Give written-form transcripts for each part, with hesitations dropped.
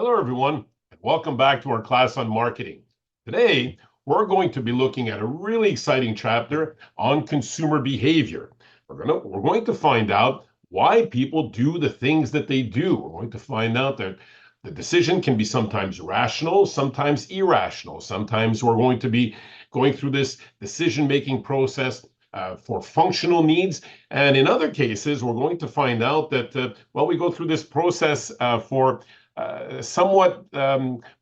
Hello, everyone, and welcome back to our class on marketing. Today, we're going to be looking at a really exciting chapter on consumer behavior. We're going to find out why people do the things that they do. We're going to find out that the decision can be sometimes rational, sometimes irrational. Sometimes we're going to be going through this decision-making process for functional needs. And in other cases, we're going to find out that, we go through this process for somewhat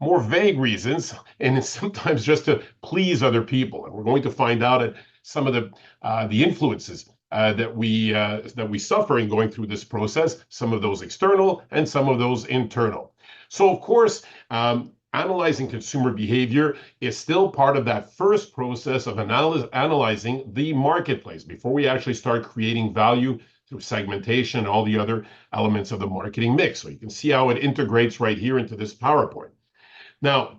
more vague reasons, and it's sometimes just to please other people. And we're going to find out some of the influences that we suffer in going through this process. Some of those external, and some of those internal. So, of course, analyzing consumer behavior is still part of that first process of analyzing the marketplace before we actually start creating value through segmentation and all the other elements of the marketing mix. So you can see how it integrates right here into this PowerPoint. Now,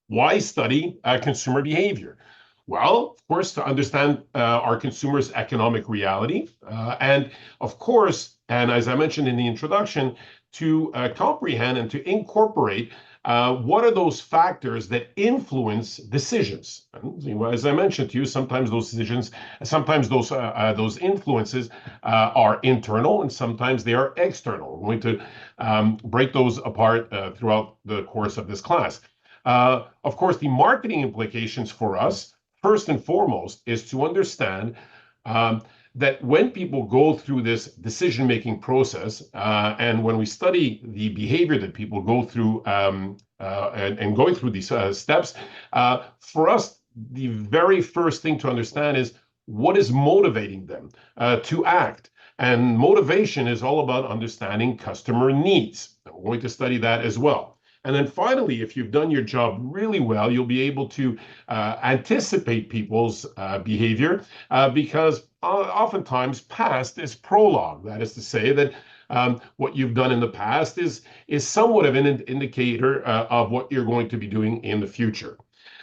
why study consumer behavior? Well, of course, to understand our consumers' economic reality, and of course, and as I mentioned in the introduction, to comprehend and to incorporate what are those factors that influence decisions? And, as I mentioned to you, sometimes those decisions, sometimes those influences are internal, and sometimes they are external. We're going to break those apart throughout the course of this class. Of course, the marketing implications for us, first and foremost, is to understand that when people go through this decision-making process, and when we study the behavior that people go through and going through these steps, for us, the very first thing to understand is what is motivating them to act. And motivation is all about understanding customer needs. We're going to study that as well. And then finally, if you've done your job really well, you'll be able to anticipate people's behavior because oftentimes past is prologue. That is to say that what you've done in the past is somewhat of an indicator of what you're going to be doing in the future.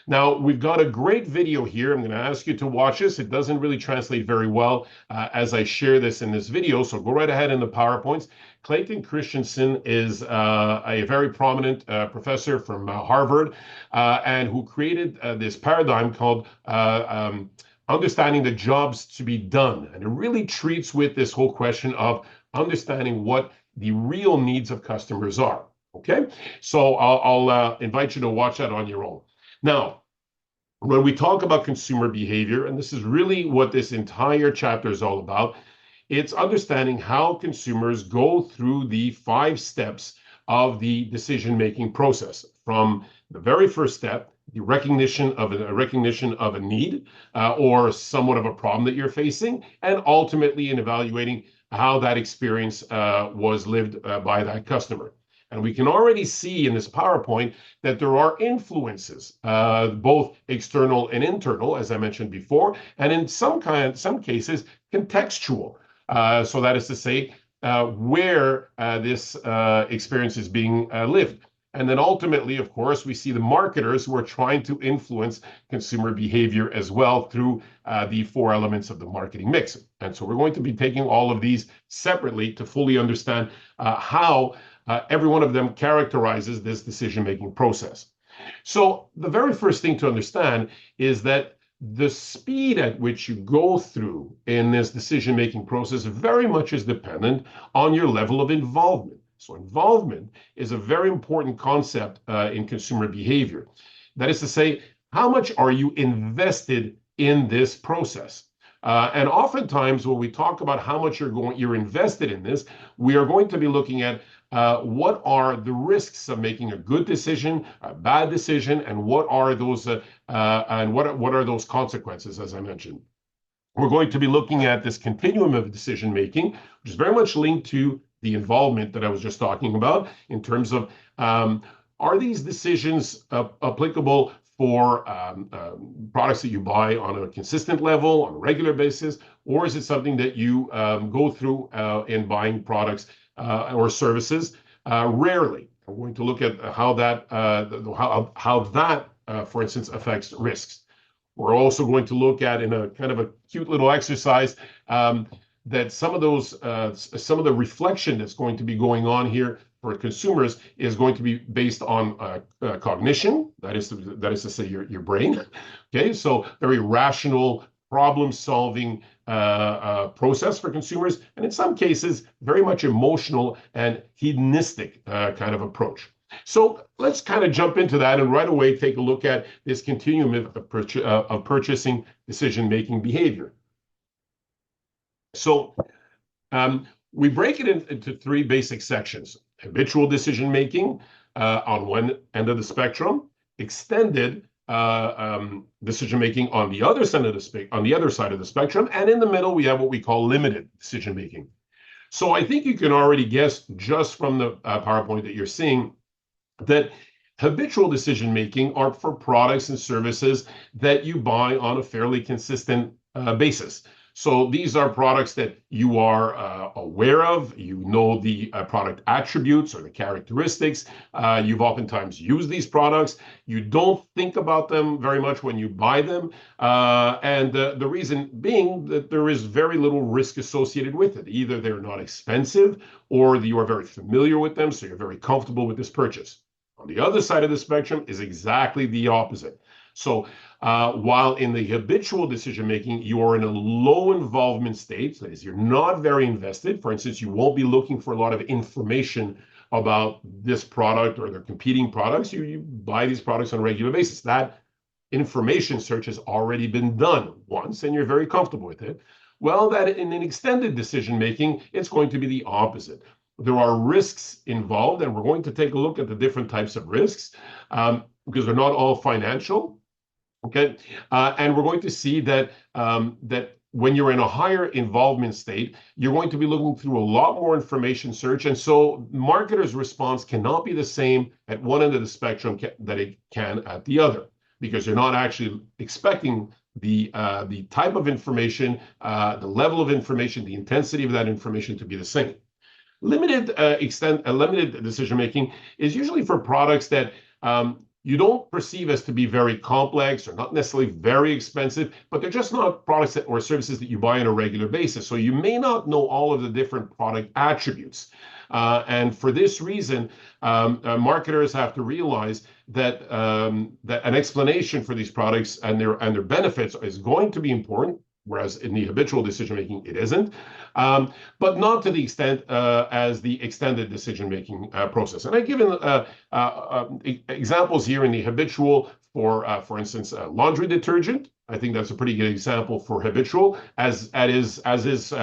Now, we've got a great video here. I'm going to ask you to watch this. It doesn't really translate very well as I share this in this video, so go right ahead in the PowerPoints. Clayton Christensen is a very prominent professor from Harvard and who created this paradigm called understanding the jobs to be done. And it really treats with this whole question of understanding what the real needs of customers are. Okay, so I'll invite you to watch that on your own. Now, when we talk about consumer behavior, and this is really what this entire chapter is all about, it's understanding how consumers go through the 5 steps of the decision-making process. From the very first step, the recognition of a need or somewhat of a problem that you're facing, and ultimately in evaluating how that experience was lived by that customer. And we can already see in this PowerPoint that there are influences, both external and internal, as I mentioned before, and in some cases, contextual. So that is to say, where this experience is being lived. And then ultimately, of course, we see the marketers who are trying to influence consumer behavior as well through the 4 elements of the marketing mix. And so we're going to be taking all of these separately to fully understand how every one of them characterizes this decision-making process. So the very first thing to understand is that the speed at which you go through in this decision-making process very much is dependent on your level of involvement. So involvement is a very important concept in consumer behavior. That is to say, how much are you invested in this process? And oftentimes when we talk about how much you're invested in this, we are going to be looking at what are the risks of making a good decision, a bad decision, and what are those what are those consequences, as I mentioned. We're going to be looking at this continuum of decision making, which is very much linked to the involvement that I was just talking about in terms of are these decisions applicable for products that you buy on a consistent level, on a regular basis, or is it something that you go through in buying products or services rarely? We're going to look at how that, for instance, affects risks. We're also going to look at, in a kind of a cute little exercise, that some of the reflection that's going to be going on here for consumers is going to be based on cognition. That is to say, your brain. Okay, so very rational, problem-solving process for consumers, and in some cases, very much emotional and hedonistic kind of approach. So let's kind of jump into that and right away take a look at this continuum of purchasing decision-making behavior. So we break it into three basic sections: habitual decision-making on one end of the spectrum, extended decision-making on the other side of the spectrum, and in the middle we have what we call limited decision-making. So I think you can already guess just from the PowerPoint that you're seeing that habitual decision-making are for products and services that you buy on a fairly consistent basis. So these are products that you are aware of, you know the product attributes or the characteristics. You've oftentimes used these products. You don't think about them very much when you buy them. And the reason being that there is very little risk associated with it. Either they're not expensive or you are very familiar with them, so you're very comfortable with this purchase. On the other side of the spectrum is exactly the opposite. So while in the habitual decision-making, you are in a low involvement state, that is, you're not very invested. For instance, you won't be looking for a lot of information about this product or their competing products. You buy these products on a regular basis. That information search has already been done once, and you're very comfortable with it. Well, that in an extended decision-making, it's going to be the opposite. There are risks involved, and we're going to take a look at the different types of risks because they're not all financial. Okay, and we're going to see that that when you're in a higher involvement state, you're going to be looking through a lot more information search, and so marketers' response cannot be the same at one end of the spectrum that it can at the other, because you're not actually expecting the type of information, the level of information, the intensity of that information to be the same. Limited decision making is usually for products that you don't perceive as to be very complex or not necessarily very expensive, but they're just not products or services that you buy on a regular basis. So you may not know all of the different product attributes. And for this reason, marketers have to realize that that an explanation for these products and their benefits is going to be important, whereas in the habitual decision-making, it isn't, but not to the extent as the extended decision-making process. And I've given examples here in the habitual for instance, laundry detergent. I think that's a pretty good example for habitual, as is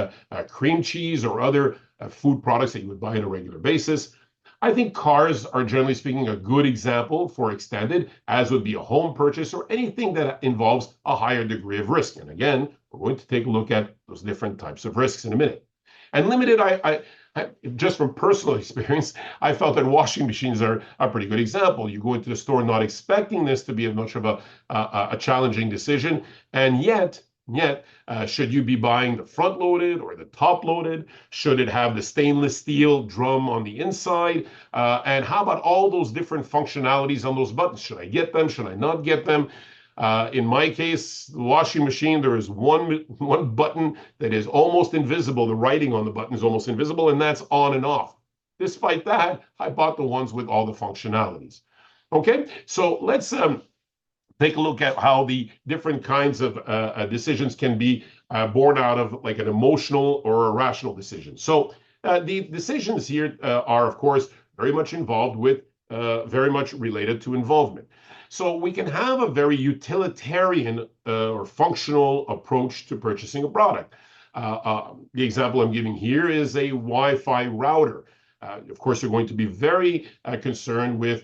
cream cheese or other food products that you would buy on a regular basis. I think cars are, generally speaking, a good example for extended, as would be a home purchase or anything that involves a higher degree of risk. And again, we're going to take a look at those different types of risks in a minute. And limited, I just from personal experience, I felt that washing machines are a pretty good example. You go into the store not expecting this to be much of a challenging decision, and yet, should you be buying the front-loaded or the top-loaded? Should it have the stainless steel drum on the inside? And how about all those different functionalities on those buttons? Should I get them? Should I not get them? In my case, the washing machine, there is one button that is almost invisible. The writing on the button is almost invisible, and that's on and off. Despite that, I bought the ones with all the functionalities. Okay, so let's take a look at how the different kinds of decisions can be born out of like an emotional or a rational decision. So the decisions here are, of course, very much involved with, very much related to involvement. So we can have a very utilitarian or functional approach to purchasing a product. The example I'm giving here is a Wi-Fi router. Of course, you're going to be very concerned with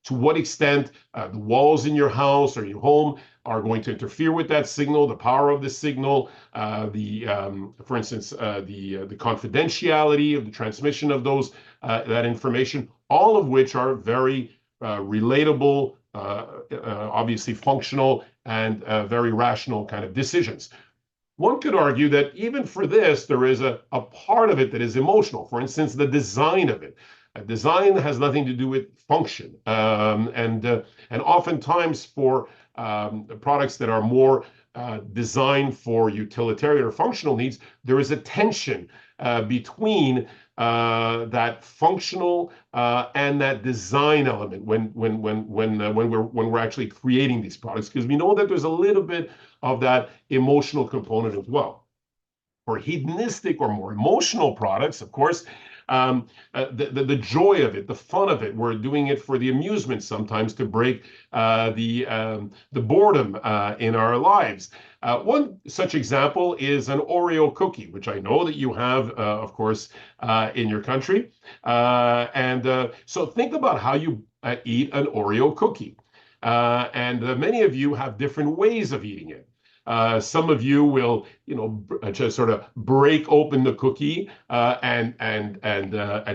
to what extent the walls in your house or your home are going to interfere with that signal, the power of the signal, for instance, the confidentiality of the transmission of that information, all of which are very relatable, obviously functional, and very rational kind of decisions. One could argue that even for this, there is a part of it that is emotional. For instance, the design of it. Design has nothing to do with function. And oftentimes for products that are more designed for utilitarian or functional needs, there is a tension between that functional and that design element when we're actually creating these products, because we know that there's a little bit of that emotional component as well. For hedonistic or more emotional products, of course, the joy of it, the fun of it. We're doing it for the amusement sometimes to break the boredom in our lives. One such example is an Oreo cookie, which I know that you have, of course, in your country. So think about how you eat an Oreo cookie. Many of you have different ways of eating it. Some of you will, just sort of break open the cookie and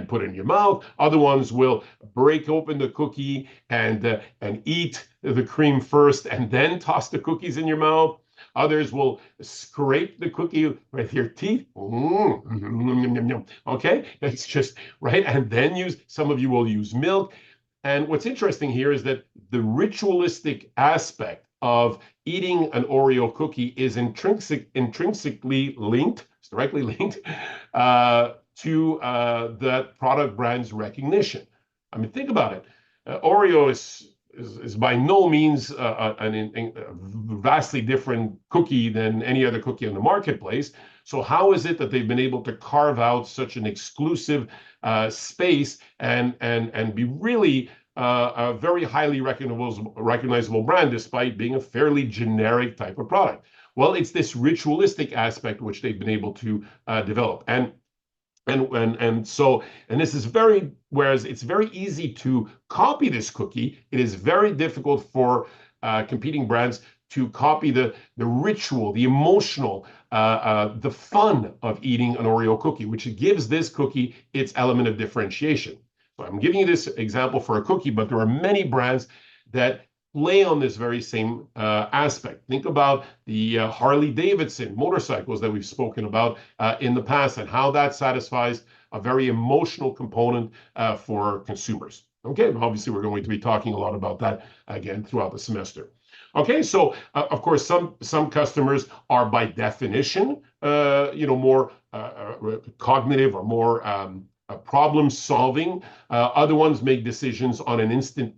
put it in your mouth. Other ones will break open the cookie and eat the cream first and then toss the cookies in your mouth. Others will scrape the cookie with your teeth. Okay, it's just right. And then some of you will use milk. And what's interesting here is that the ritualistic aspect of eating an Oreo cookie is intrinsically linked, it's directly linked to that product brand's recognition. I mean, think about it. Oreo is by no means a vastly different cookie than any other cookie on the marketplace. So how is it that they've been able to carve out such an exclusive space and be really a very highly recognizable brand, despite being a fairly generic type of product? Well, it's this ritualistic aspect which they've been able to develop. And this is whereas it's very easy to copy this cookie, it is very difficult for competing brands to copy the ritual, the emotional, the fun of eating an Oreo cookie, which gives this cookie its element of differentiation. So I'm giving you this example for a cookie, but there are many brands that play on this very same aspect. Think about the Harley Davidson motorcycles that we've spoken about in the past and how that satisfies a very emotional component for consumers. Okay, obviously we're going to be talking a lot about that again throughout the semester. Okay, so of course some customers are by definition, more cognitive or more problem solving. Other ones make decisions on an instant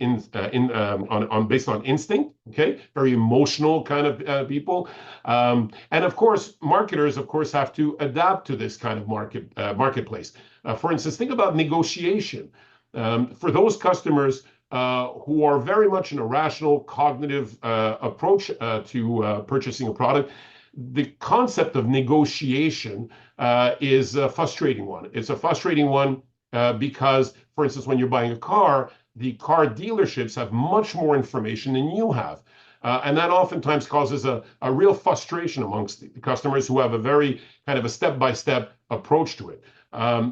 based on instinct. Okay, very emotional kind of people. And of course, marketers of course have to adapt to this kind of marketplace. For instance, think about negotiation. For those customers who are very much in a rational, cognitive approach to purchasing a product, the concept of negotiation is a frustrating one. It's a frustrating one because, for instance, when you're buying a car, the car dealerships have much more information than you have. And that oftentimes causes a real frustration amongst the customers who have a very kind of a step-by-step approach to it.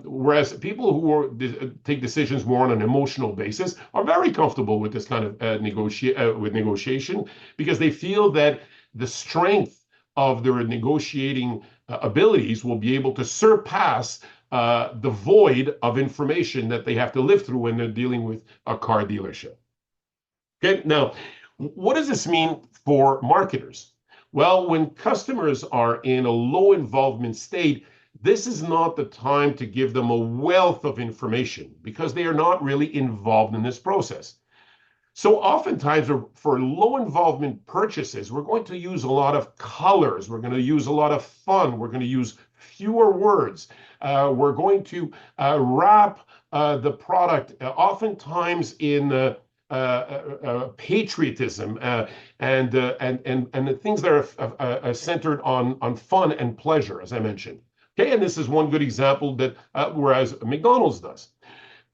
Whereas people who take decisions more on an emotional basis are very comfortable with this kind of negotiation because they feel that the strength of their negotiating abilities will be able to surpass the void of information that they have to live through when they're dealing with a car dealership. Okay, now, what does this mean for marketers? Well, when customers are in a low involvement state, this is not the time to give them a wealth of information because they are not really involved in this process. So oftentimes for low involvement purchases, we're going to use a lot of colors. We're going to use a lot of fun. We're going to use fewer words. We're going to wrap the product oftentimes in patriotism and the things that are centered on fun and pleasure, as I mentioned. Okay, and this is one good example that whereas McDonald's does.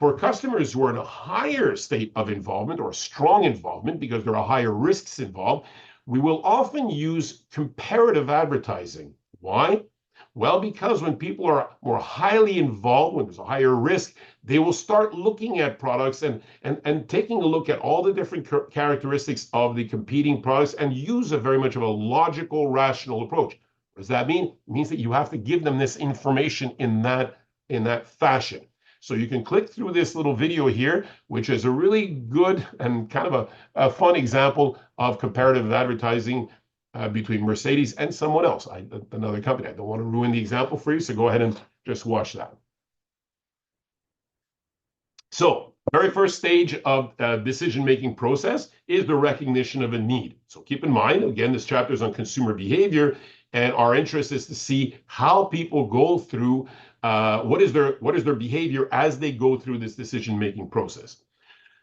For customers who are in a higher state of involvement or strong involvement, because there are higher risks involved, we will often use comparative advertising. Why? Well, because when people are more highly involved, when there's a higher risk, they will start looking at products and taking a look at all the different characteristics of the competing products and use a very much of a logical, rational approach. What does that mean? It means that you have to give them this information in that fashion. So you can click through this little video here, which is a really good and kind of a fun example of comparative advertising between Mercedes and someone else, another company. I don't want to ruin the example for you, so go ahead and just watch that. So, very first stage of decision-making process is the recognition of a need. So keep in mind, again, this chapter is on consumer behavior, and our interest is to see how people go through what is their behavior as they go through this decision-making process.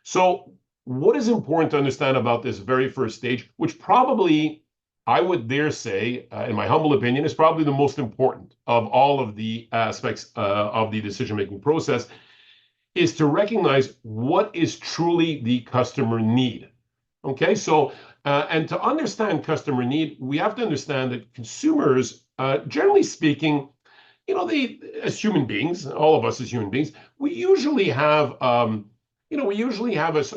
So, what is important to understand about this very first stage, which probably I would dare say, in my humble opinion, is probably the most important of all of the aspects of the decision-making process, is to recognize what is truly the customer need. Okay, so and to understand customer need, we have to understand that consumers, generally speaking, they as human beings, all of us as human beings, we usually have a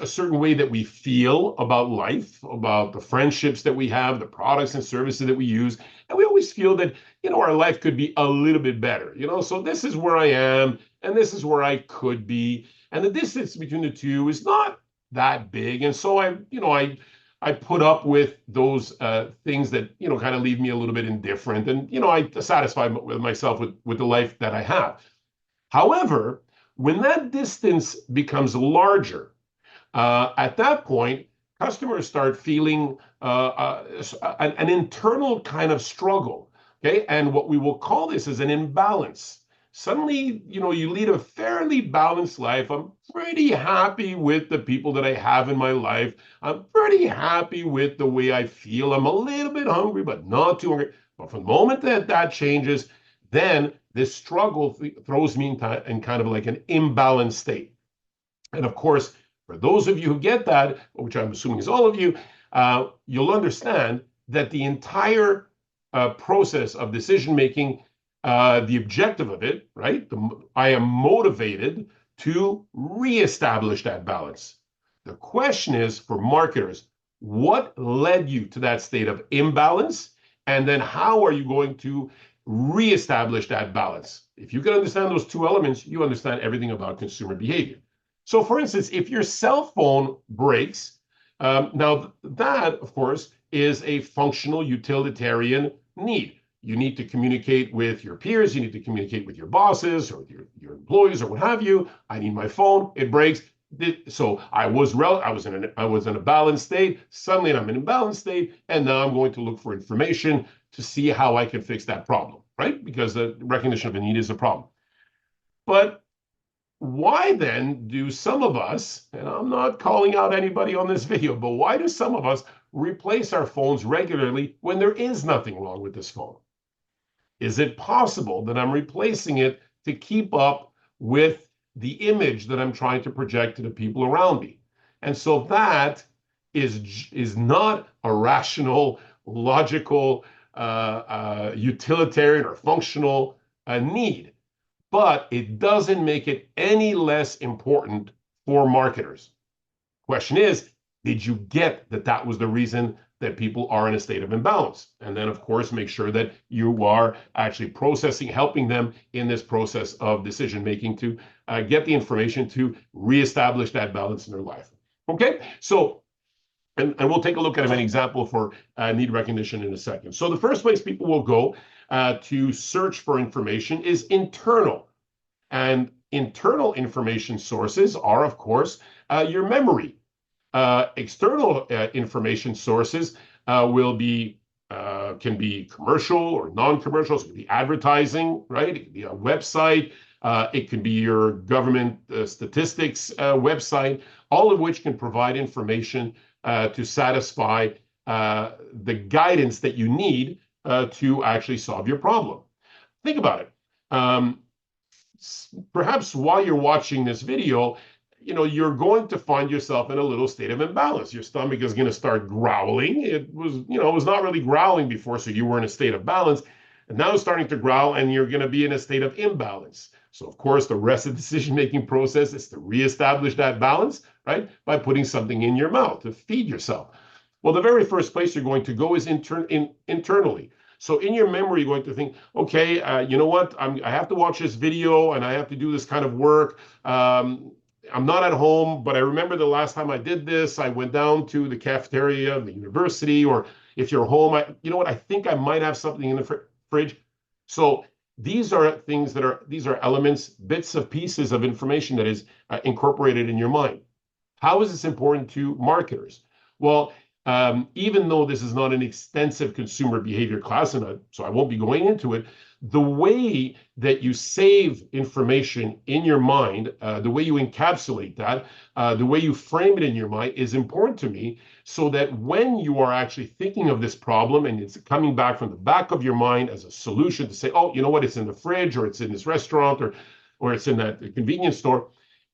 certain way that we feel about life, about the friendships that we have, the products and services that we use. And we always feel that, our life could be a little bit better, So this is where I am, and this is where I could be. And the distance between the two is not that big. And so I put up with those things that, kind of leave me a little bit indifferent. And, I satisfy with myself with the life that I have. However, when that distance becomes larger, at that point, customers start feeling an internal kind of struggle. Okay. And what we will call this is an imbalance. Suddenly, you lead a fairly balanced life. I'm pretty happy with the people that I have in my life. I'm pretty happy with the way I feel. I'm a little bit hungry, but not too hungry. But from the moment that changes, then this struggle throws me in kind of like an imbalanced state. And of course, for those of you who get that, which I'm assuming is all of you, you'll understand that the entire process of decision making, the objective of it, right? I am motivated to reestablish that balance. The question is for marketers, what led you to that state of imbalance? And then how are you going to reestablish that balance? If you can understand those two elements, you understand everything about consumer behavior. So, for instance, if your cell phone breaks, now that, of course, is a functional utilitarian need. You need to communicate with your peers. You need to communicate with your bosses or your employees or what have you. I need my phone. It breaks. So I was in a balanced state. Suddenly I'm in a balanced state, and now I'm going to look for information to see how I can fix that problem, right? Because the recognition of a need is a problem. But why then do some of us, and I'm not calling out anybody on this video, but why do some of us replace our phones regularly when there is nothing wrong with this phone? Is it possible that I'm replacing it to keep up with the image that I'm trying to project to the people around me? And so that is not a rational, logical, utilitarian or functional need, but it doesn't make it any less important for marketers. Question is, did you get that was the reason that people are in a state of imbalance? And then, of course, make sure that you are actually processing, helping them in this process of decision making to get the information to reestablish that balance in their life. Okay, so and we'll take a look at an example for need recognition in a second. So the first place people will go to search for information is internal. And internal information sources are, of course, your memory. External information sources can be commercial or non-commercial. So it can be advertising, right? It can be a website. It can be your government statistics website, all of which can provide information to satisfy the guidance that you need to actually solve your problem. Think about it. Perhaps while you're watching this video, you're going to find yourself in a little state of imbalance. Your stomach is going to start growling. It was not really growling before, so you were in a state of balance. And now it's starting to growl, and you're going to be in a state of imbalance. So, of course, the rest of the decision-making process is to reestablish that balance, right, by putting something in your mouth to feed yourself. Well, the very first place you're going to go is internally. So in your memory, you're going to think, okay, you know what? I have to watch this video, and I have to do this kind of work. I'm not at home, but I remember the last time I did this, I went down to the cafeteria of the university, or if you're home, you know what? I think I might have something in the fridge. So these are things that are, these are elements, bits of pieces of information that is incorporated in your mind. How is this important to marketers? Well, even though this is not an extensive consumer behavior class, and so I won't be going into it, the way that you save information in your mind, the way you encapsulate that, the way you frame it in your mind is important to me, so that when you are actually thinking of this problem and it's coming back from the back of your mind as a solution to say, oh, you know what, it's in the fridge, or it's in this restaurant, or it's in that convenience store.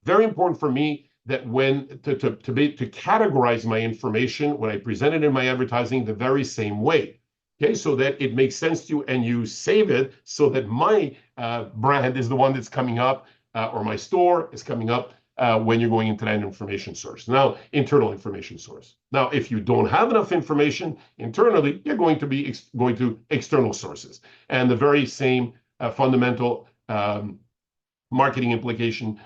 Very important for me that when to categorize my information when I present it in my advertising the very same way. Okay, so that it makes sense to you and you save it so that my brand is the one that's coming up, or my store is coming up when you're going into that information source. Now, internal information source. Now, if you don't have enough information internally, you're going to be going to external sources. And the very same fundamental marketing implication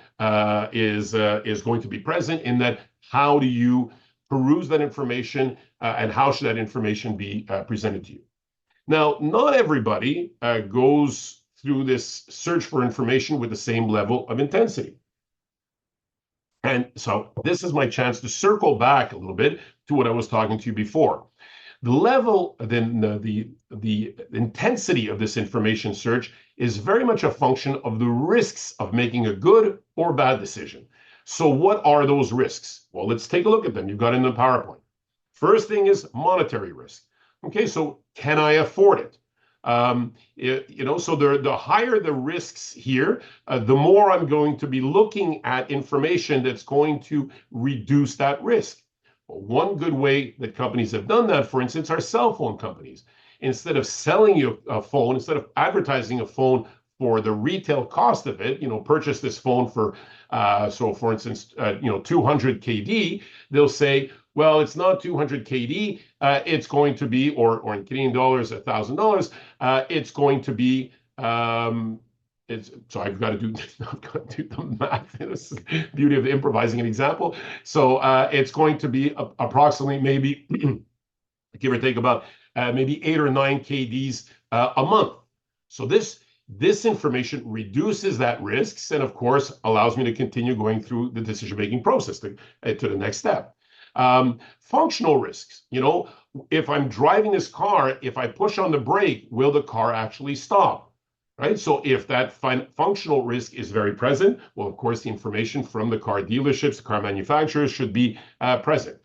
is going to be present in that. How do you peruse that information, and how should that information be presented to you? Now, not everybody goes through this search for information with the same level of intensity. And so this is my chance to circle back a little bit to what I was talking to you before. The level, then the intensity of this information search is very much a function of the risks of making a good or bad decision. So what are those risks? Well, let's take a look at them. You've got it in the PowerPoint. First thing is monetary risk. Okay, so can I afford it? So the higher the risks here, the more I'm going to be looking at information that's going to reduce that risk. One good way that companies have done that, for instance, are cell phone companies. Instead of selling you a phone, instead of advertising a phone for the retail cost of it, purchase this phone for, so for instance, 200 KD, they'll say, well, it's not 200 KD, it's going to be, or in Canadian dollars, $1,000, it's going to be, so I've got to do the math. This is the beauty of improvising an example. So it's going to be approximately maybe, give or take about maybe 8 or 9 KDs a month. So this information reduces that risks and, of course, allows me to continue going through the decision-making process to the next step. Functional risks. If I'm driving this car, if I push on the brake, will the car actually stop? Right? So if that functional risk is very present, well, of course, the information from the car dealerships, the car manufacturers should be present.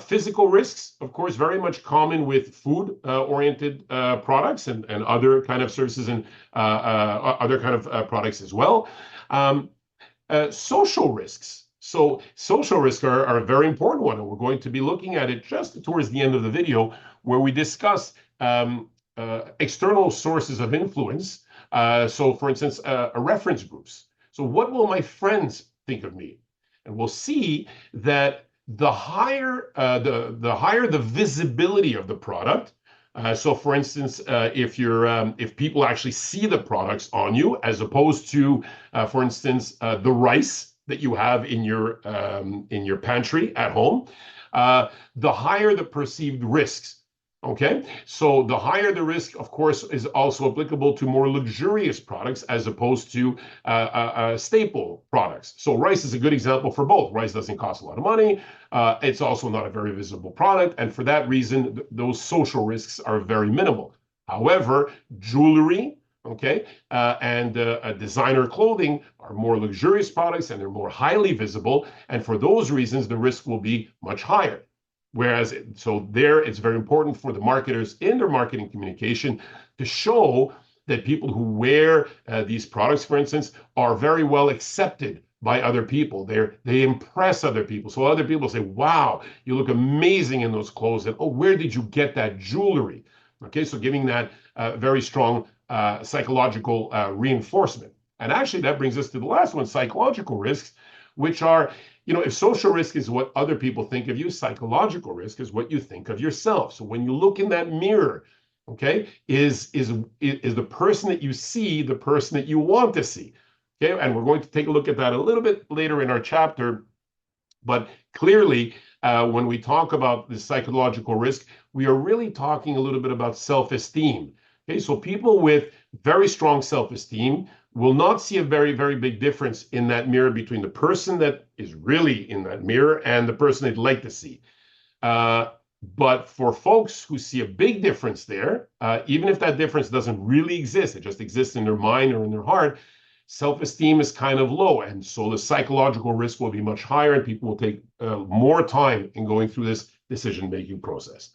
Physical risks, of course, very much common with food-oriented products and other kind of services and other kind of products as well. Social risks. So social risks are a very important one, and we're going to be looking at it just towards the end of the video, where we discuss external sources of influence. So, for instance, reference groups. So what will my friends think of me? And we'll see that the higher the visibility of the product. So, for instance, if people actually see the products on you, as opposed to, for instance, the rice that you have in your pantry at home, the higher the perceived risks. Okay, so the higher the risk, of course, is also applicable to more luxurious products as opposed to staple products. So rice is a good example for both. Rice doesn't cost a lot of money. It's also not a very visible product. And for that reason, those social risks are very minimal. However, jewelry, okay, and designer clothing are more luxurious products and they're more highly visible. And for those reasons, the risk will be much higher. Whereas, so there, it's very important for the marketers in their marketing communication to show that people who wear these products, for instance, are very well accepted by other people. They impress other people. So other people say, wow, you look amazing in those clothes. And, oh, where did you get that jewelry? Okay, so giving that very strong psychological reinforcement. And actually, that brings us to the last one, psychological risks, which are, if social risk is what other people think of you, psychological risk is what you think of yourself. So when you look in that mirror, okay, is the person that you see the person that you want to see? Okay, and we're going to take a look at that a little bit later in our chapter. But clearly, when we talk about the psychological risk, we are really talking a little bit about self-esteem. Okay, so people with very strong self-esteem will not see a very, very big difference in that mirror between the person that is really in that mirror and the person they'd like to see. Uh, but for folks who see a big difference there, even if that difference doesn't really exist, it just exists in their mind or in their heart, self-esteem is kind of low. And so the psychological risk will be much higher, and people will take more time in going through this decision-making process.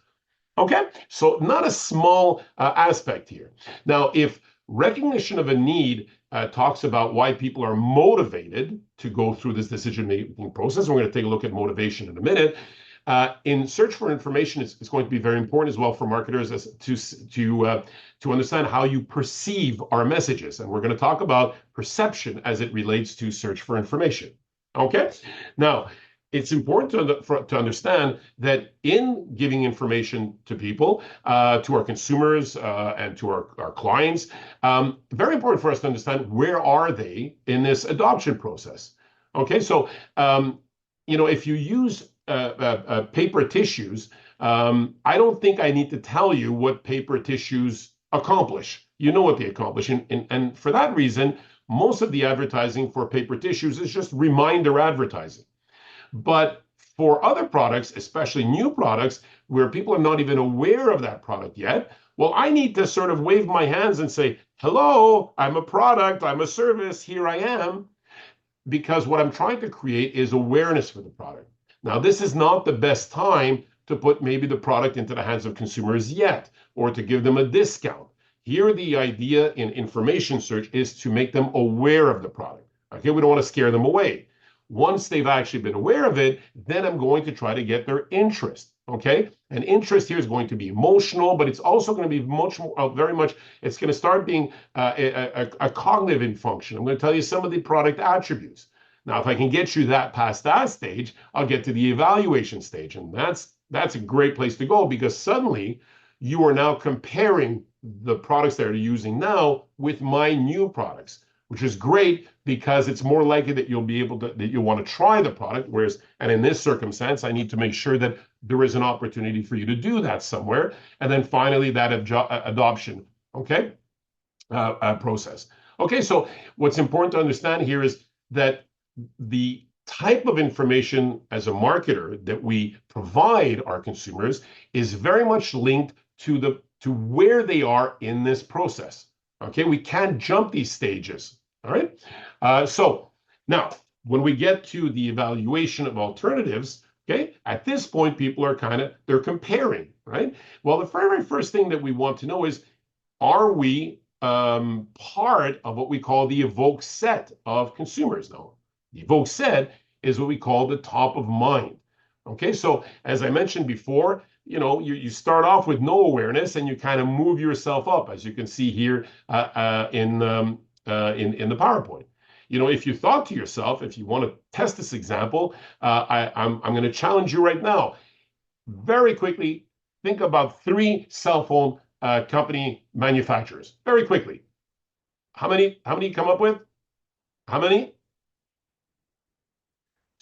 Okay, so not a small aspect here. Now, if recognition of a need talks about why people are motivated to go through this decision-making process, and we're going to take a look at motivation in a minute. In search for information, it's going to be very important as well for marketers to understand how you perceive our messages. And we're going to talk about perception as it relates to search for information. Okay, now it's important to understand that in giving information to people, to our consumers and to our clients, very important for us to understand where are they in this adoption process. Okay, so if you use paper tissues, I don't think I need to tell you what paper tissues accomplish. You know what they accomplish. And for that reason, most of the advertising for paper tissues is just reminder advertising. But for other products, especially new products, where people are not even aware of that product yet, well, I need to sort of wave my hands and say, hello, I'm a product, I'm a service, here I am, because what I'm trying to create is awareness for the product. Now, this is not the best time to put maybe the product into the hands of consumers yet, or to give them a discount. Here, the idea in information search is to make them aware of the product. Okay, we don't want to scare them away. Once they've actually been aware of it, then I'm going to try to get their interest. Okay, and interest here is going to be emotional, but it's also going to be very much. It's going to start being a cognitive function. I'm going to tell you some of the product attributes. Now, if I can get you past that stage, I'll get to the evaluation stage. And that's a great place to go, because suddenly you are now comparing the products that you're using now with my new products, which is great because it's more likely that you'll be able to, that you'll want to try the product. And in this circumstance, I need to make sure that there is an opportunity for you to do that somewhere. And then finally, that adoption, okay, process. Okay, so what's important to understand here is that the type of information as a marketer that we provide our consumers is very much linked to where they are in this process. Okay, we can't jump these stages. All right. So now, when we get to the evaluation of alternatives, okay, at this point, people are they're comparing, right? Well, the very first thing that we want to know is, are we part of what we call the evoke set of consumers now? The evoke set is what we call the top of mind. Okay, so as I mentioned before, you start off with no awareness and you kind of move yourself up, as you can see here in the PowerPoint. If you thought to yourself, if you want to test this example, I'm going to challenge you right now. Very quickly, think about 3 cell phone company manufacturers. Very quickly. How many you come up with? How many?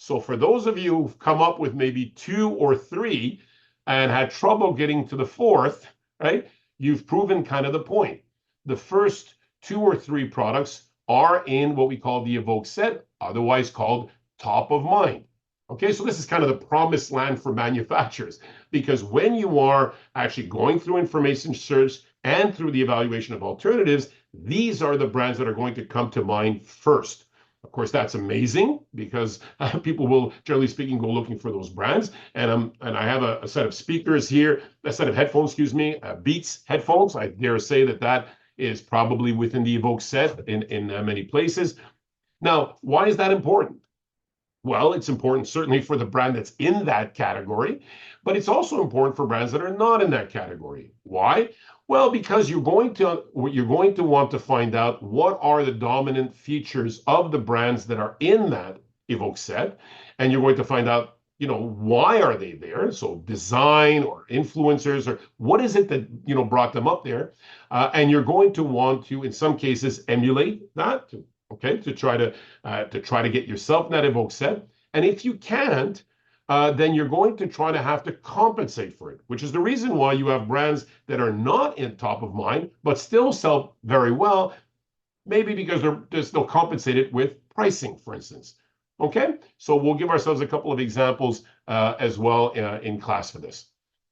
So for those of you who've come up with maybe 2 or 3 and had trouble getting to the 4th, right? You've proven kind of the point. The first 2 or 3 products are in what we call the evoke set, otherwise called top of mind. Okay, so this is kind of the promised land for manufacturers, because when you are actually going through information search and through the evaluation of alternatives, these are the brands that are going to come to mind first. Of course, that's amazing, because people will, generally speaking, go looking for those brands. And I have a set of speakers here, a set of headphones, Beats headphones. I dare say that is probably within the evoke set in many places. Now, why is that important? Well, it's important certainly for the brand that's in that category, but it's also important for brands that are not in that category. Why? Well, because you're going to want to find out what are the dominant features of the brands that are in that evoke set, and you're going to find out, why are they there? So design or influencers, or what is it that brought them up there? And you're going to want to, in some cases, emulate that. To try to get yourself in that evoke set. And if you can't, then you're going to try to have to compensate for it, which is the reason why you have brands that are not in top of mind, but still sell very well, maybe because they're still compensated with pricing, for instance. Okay, so we'll give ourselves a couple of examples as well in class for this.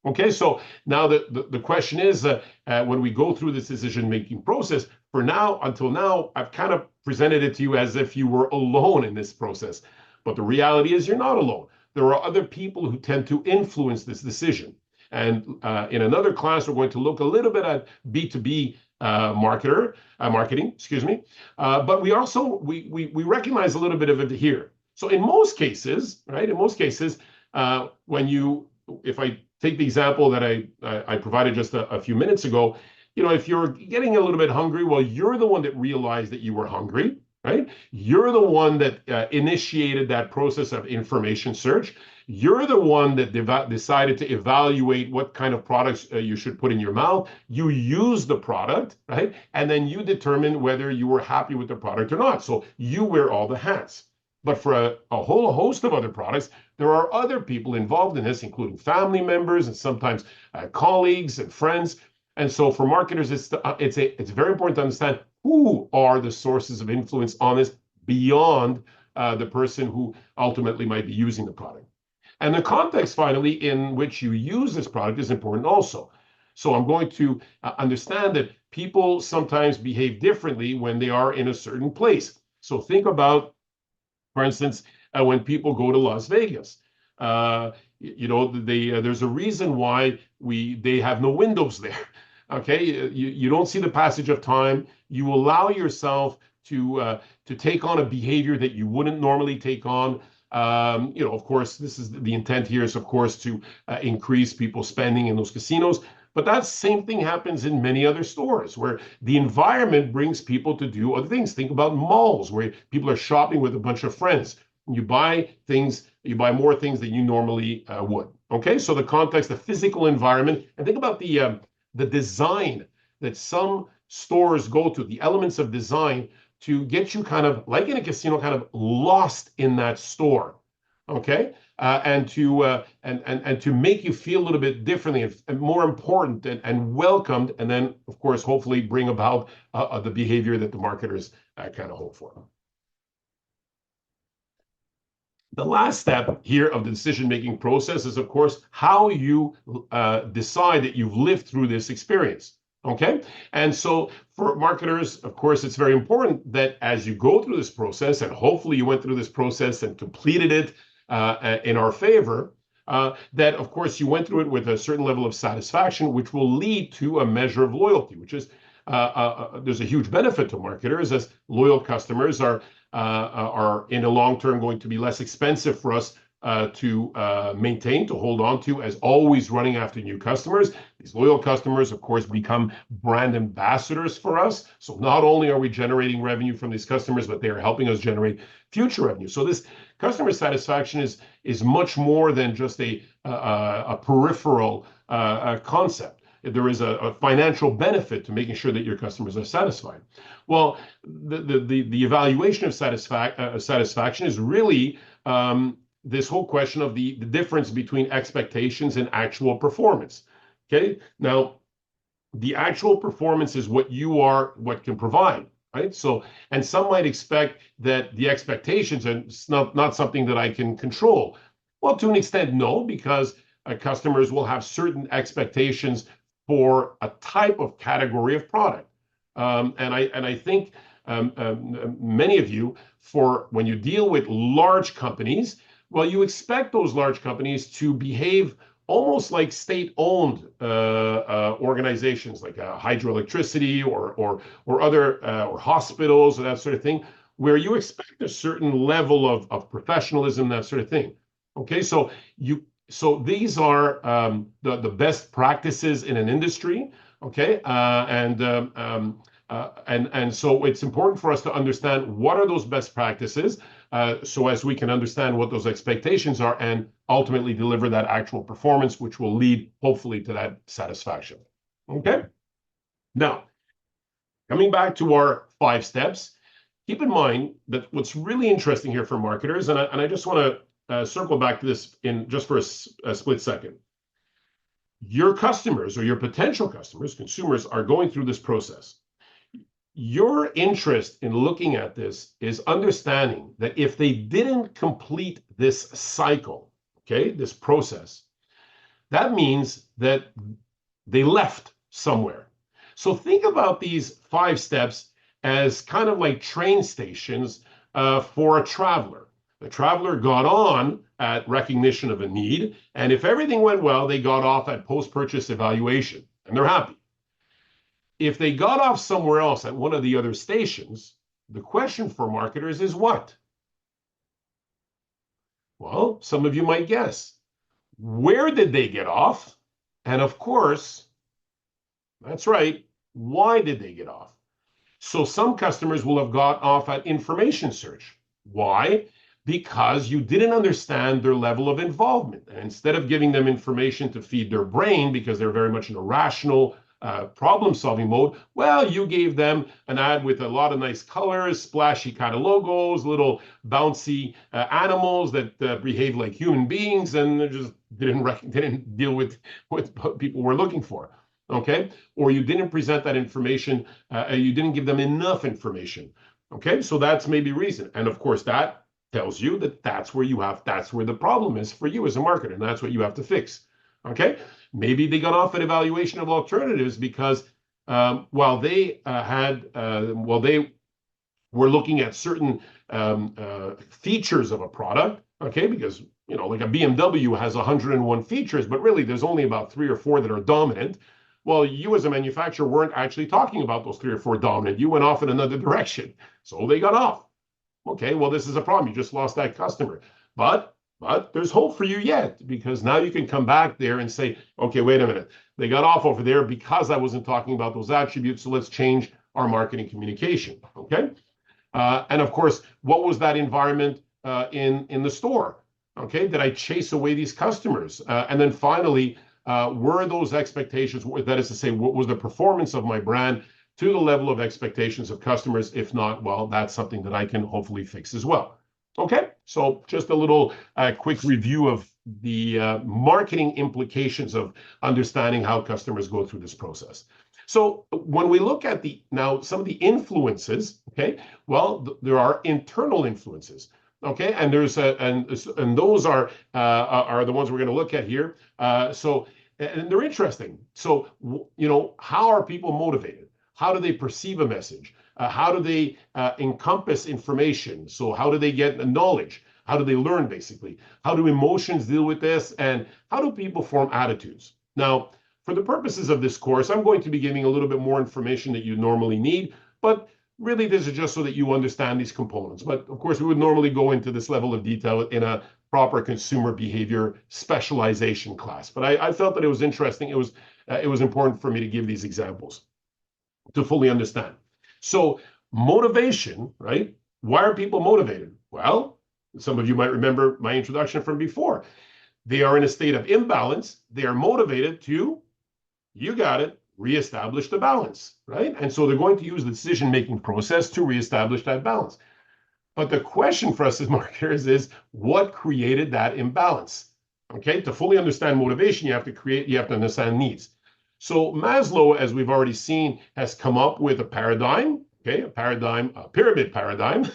Okay, so now the question is, when we go through this decision-making process, for now, until now, I've kind of presented it to you as if you were alone in this process. But the reality is you're not alone. There are other people who tend to influence this decision. And in another class, we're going to look a little bit at B2B marketing, excuse me. But we also, we recognize a little bit of it here. So in most cases, right, in most cases, if I take the example that I provided just a few minutes ago, if you're getting a little bit hungry, well, you're the one that realized that you were hungry, right? You're the one that initiated that process of information search. You're the one that decided to evaluate what kind of products you should put in your mouth. You use the product, right? And then you determine whether you were happy with the product or not. So you wear all the hats. But for a whole host of other products, there are other people involved in this, including family members and sometimes colleagues and friends. And so for marketers, it's very important to understand who are the sources of influence on this beyond the person who ultimately might be using the product. And the context, finally, in which you use this product is important also. So I'm going to understand that people sometimes behave differently when they are in a certain place. So think about, for instance, when people go to Las Vegas. There's a reason why they have no windows there. Okay, you don't see the passage of time. You allow yourself to take on a behavior that you wouldn't normally take on. Of course, this is the intent here is, of course, to increase people's spending in those casinos. But that same thing happens in many other stores where the environment brings people to do other things. Think about malls where people are shopping with a bunch of friends. You buy more things than you normally would. Okay, so the context, the physical environment, and think about the design that some stores go to, the elements of design to get you kind of like in a casino, kind of lost in that store. Okay, and to make you feel a little bit differently and more important and welcomed, and then of course hopefully bring about the behavior that the marketers kind of hope for. The last step here of the decision-making process is, of course, how you decide that you've lived through this experience. Okay, and so for marketers, of course, it's very important that as you go through this process, and hopefully you went through this process and completed it in our favor, that of course you went through it with a certain level of satisfaction, which will lead to a measure of loyalty, which is there's a huge benefit to marketers, as loyal customers are in the long term going to be less expensive for us to maintain, to hold on to, as always running after new customers. These loyal customers, of course, become brand ambassadors for us. So not only are we generating revenue from these customers, but they are helping us generate future revenue. So this customer satisfaction is much more than just a peripheral concept. There is a financial benefit to making sure that your customers are satisfied. Well, the evaluation of satisfaction is really this whole question of the difference between expectations and actual performance. Okay, now the actual performance is what what can provide, right? So, and some might expect that the expectations are not something that I can control. Well, to an extent, no, because customers will have certain expectations for a type of category of product. And I think many of you, for when you deal with large companies, well, you expect those large companies to behave almost like state-owned organizations, like hydroelectricity or other or hospitals or that sort of thing, where you expect a certain level of professionalism, that sort of thing. Okay, so these are the best practices in an industry. Okay, and so it's important for us to understand what are those best practices, so as we can understand what those expectations are and ultimately deliver that actual performance, which will lead hopefully to that satisfaction. Okay, now coming back to our 5 steps, keep in mind that what's really interesting here for marketers, and I just want to circle back to this in just for a split second. Your customers or your potential customers, consumers, are going through this process. Your interest in looking at this is understanding that if they didn't complete this cycle, okay, this process, that means that they left somewhere. So think about these 5 steps as kind of like train stations for a traveler. The traveler got on at recognition of a need, and if everything went well, they got off at post-purchase evaluation, and they're happy. If they got off somewhere else at one of the other stations, the question for marketers is what? Well, some of you might guess. Where did they get off? And of course, that's right, why did they get off? So some customers will have got off at information search. Why? Because you didn't understand their level of involvement. And instead of giving them information to feed their brain, because they're very much in a rational problem-solving mode, well, you gave them an ad with a lot of nice colors, splashy kind of logos, little bouncy animals that behave like human beings, and they just didn't deal with what people were looking for. Okay, or you didn't present that information, you didn't give them enough information. Okay, so that's maybe reason, and of course that tells you that that's where the problem is for you as a marketer, and that's what you have to fix. Okay, maybe they got off at evaluation of alternatives because while they were looking at certain features of a product, okay, because like a BMW has 101 features, but really there's only about 3 or 4 that are dominant. Well, you as a manufacturer weren't actually talking about those 3 or 4 dominant. You went off in another direction. So they got off. Okay, well, this is a problem. You just lost that customer. But there's hope for you yet, because now you can come back there and say, okay, wait a minute. They got off over there because I wasn't talking about those attributes. So let's change our marketing communication. Okay. And of course, what was that environment in the store? Okay. Did I chase away these customers? And then finally, were those expectations, that is to say, what was the performance of my brand to the level of expectations of customers? If not, well, that's something that I can hopefully fix as well. Okay, so just a little quick review of the marketing implications of understanding how customers go through this process. So when we look at now some of the influences, okay, well, there are internal influences. Okay, and there's and those are the ones we're going to look at here. And they're interesting. So how are people motivated? How do they perceive a message? How do they encompass information? So how do they get knowledge? How do they learn, basically? How do emotions deal with this? And how do people form attitudes? Now, for the purposes of this course, I'm going to be giving a little bit more information that you normally need, but really this is just so that you understand these components. But of course, we would normally go into this level of detail in a proper consumer behavior specialization class. But I felt that it was interesting. It was important for me to give these examples to fully understand. So motivation, right? Why are people motivated? Well, some of you might remember my introduction from before. They are in a state of imbalance. They are motivated to, you got it, reestablish the balance, right? And so they're going to use the decision-making process to reestablish that balance. But the question for us as marketers is, what created that imbalance? Okay, to fully understand motivation, you have to understand needs. So Maslow, as we've already seen, has come up with a paradigm, okay, a pyramid paradigm.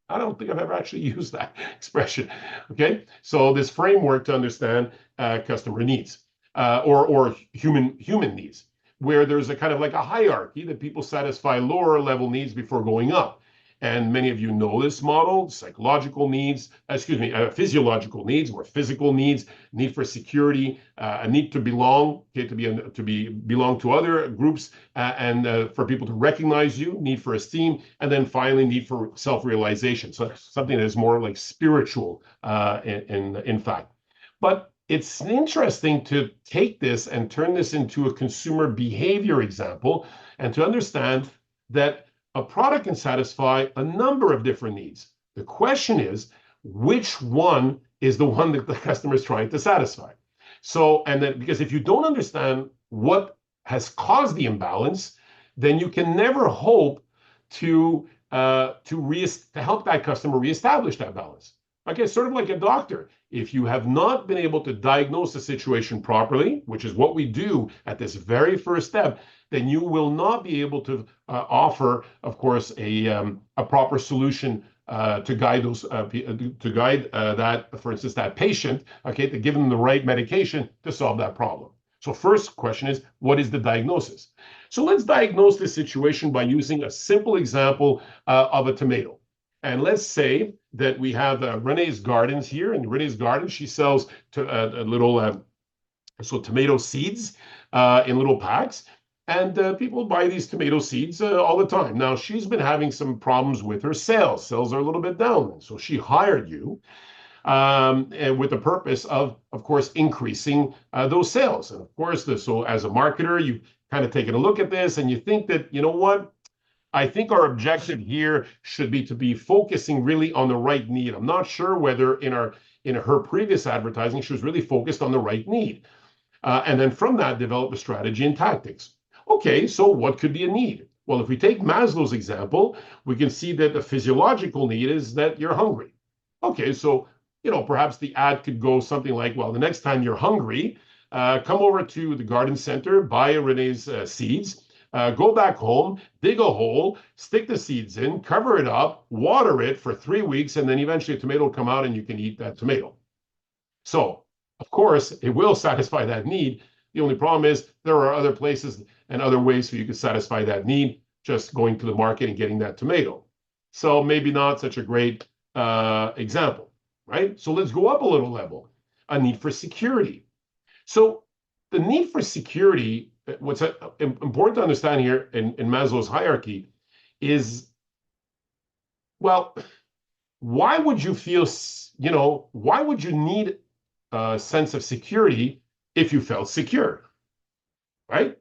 I don't think I've ever actually used that expression, okay? So this framework to understand customer needs or human needs, where there's a kind of like a hierarchy that people satisfy lower level needs before going up. And many of you know this model: physiological needs, or physical needs, need for security, a need to belong, okay, belong to other groups, and for people to recognize you, need for esteem, and then finally need for self-realization. So something that is more like spiritual, in fact. But it's interesting to take this and turn this into a consumer behavior example, and to understand that a product can satisfy a number of different needs. The question is, which one is the one that the customer is trying to satisfy? So, and then, because if you don't understand what has caused the imbalance, then you can never hope to help that customer reestablish that balance. Okay, sort of like a doctor. If you have not been able to diagnose the situation properly, which is what we do at this very first step, then you will not be able to offer, of course, a proper solution to guide that, for instance, that patient, okay, to give them the right medication to solve that problem. So first question is, what is the diagnosis? So let's diagnose this situation by using a simple example of a tomato. And let's say that we have Renee's Gardens here. In Renee's Garden, she sells tomato seeds in little packs. And people buy these tomato seeds all the time. Now, she's been having some problems with her sales. Sales are a little bit down. So she hired you and with the purpose of course, increasing those sales. And of course, so as a marketer, you've kind of taken a look at this and you think that, you know what? I think our objective here should be to be focusing really on the right need. I'm not sure whether in her previous advertising, she was really focused on the right need. And then from that, develop a strategy and tactics. Okay, so what could be a need? Well, if we take Maslow's example, we can see that the physiological need is that you're hungry. Okay, so perhaps the ad could go something like, well, the next time you're hungry, come over to the garden center, buy Renee's seeds, go back home, dig a hole, stick the seeds in, cover it up, water it for 3 weeks, and then eventually a tomato will come out and you can eat that tomato. So, of course, it will satisfy that need. The only problem is there are other places and other ways so you can satisfy that need, just going to the market and getting that tomato. So maybe not such a great example, right? So let's go up a little level, a need for security. So the need for security, what's important to understand here in Maslow's hierarchy is, well, why would you feel, why would you need a sense of security if you felt secure, right?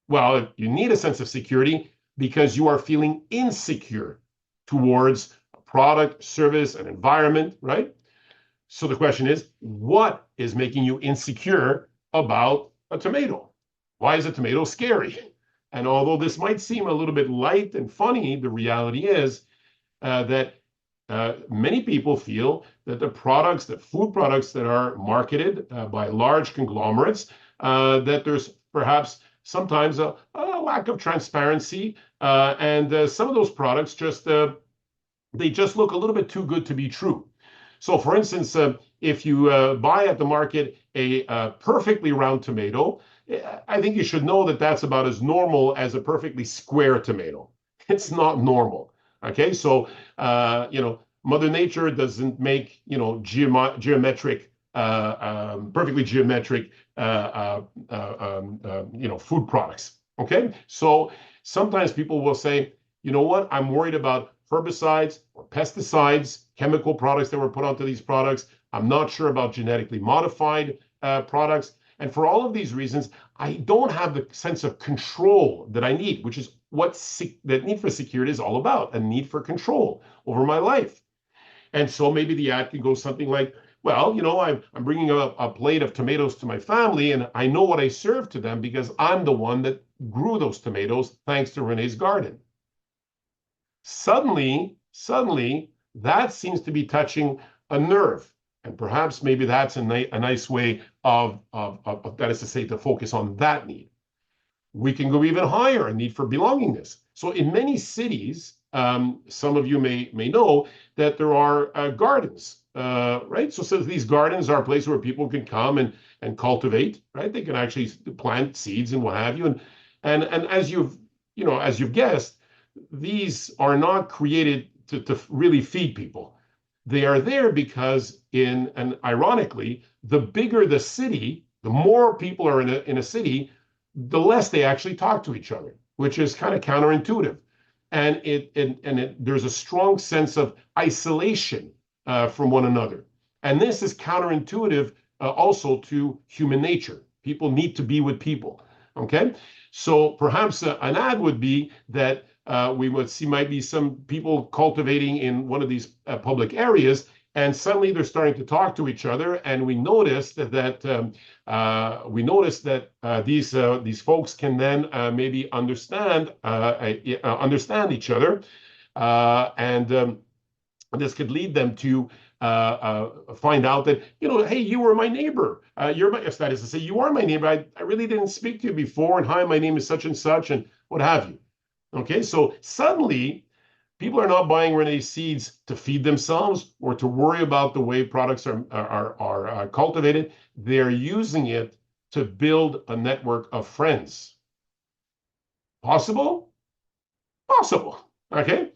Well, you need a sense of security because you are feeling insecure towards a product, service, an environment, right? So the question is, what is making you insecure about a tomato? Why is a tomato scary? And although this might seem a little bit light and funny, the reality is that many people feel that the food products that are marketed by large conglomerates, that there's perhaps sometimes a lack of transparency, and some of those products they just look a little bit too good to be true. So, for instance, if you buy at the market a perfectly round tomato, I think you should know that that's about as normal as a perfectly square tomato. It's not normal. Okay, so Mother Nature doesn't make geometric, perfectly geometric food products. Okay, so sometimes people will say, you know what, I'm worried about herbicides or pesticides, chemical products that were put onto these products. I'm not sure about genetically modified products. And for all of these reasons, I don't have the sense of control that I need, which is what that need for security is all about, a need for control over my life. And so maybe the ad can go something like, well, I'm bringing a plate of tomatoes to my family, and I know what I serve to them because I'm the one that grew those tomatoes thanks to Renee's garden. Suddenly, that seems to be touching a nerve. And perhaps maybe that's a nice way of that is to say, to focus on that need. We can go even higher, a need for belongingness. So in many cities, some of you may know that there are gardens, right? So these gardens are places where people can come and cultivate, right? They can actually plant seeds and what have you. And as you've guessed, these are not created to really feed people. They are there because and ironically, the bigger the city, the more people are in a city, the less they actually talk to each other, which is kind of counterintuitive. And there's a strong sense of isolation from one another. And this is counterintuitive also to human nature. People need to be with people. Okay, so perhaps an ad would be that we would see might be some people cultivating in one of these public areas, and suddenly they're starting to talk to each other, and we notice that these folks can then maybe understand each other, and this could lead them to find out that, hey, you were my neighbor. You're my, if that is to say, you are my neighbor. I really didn't speak to you before, and hi, my name is such and such, and what have you. Okay, so suddenly people are not buying Renee's seeds to feed themselves or to worry about the way products are cultivated. They're using it to build a network of friends. Possible? Possible. Okay.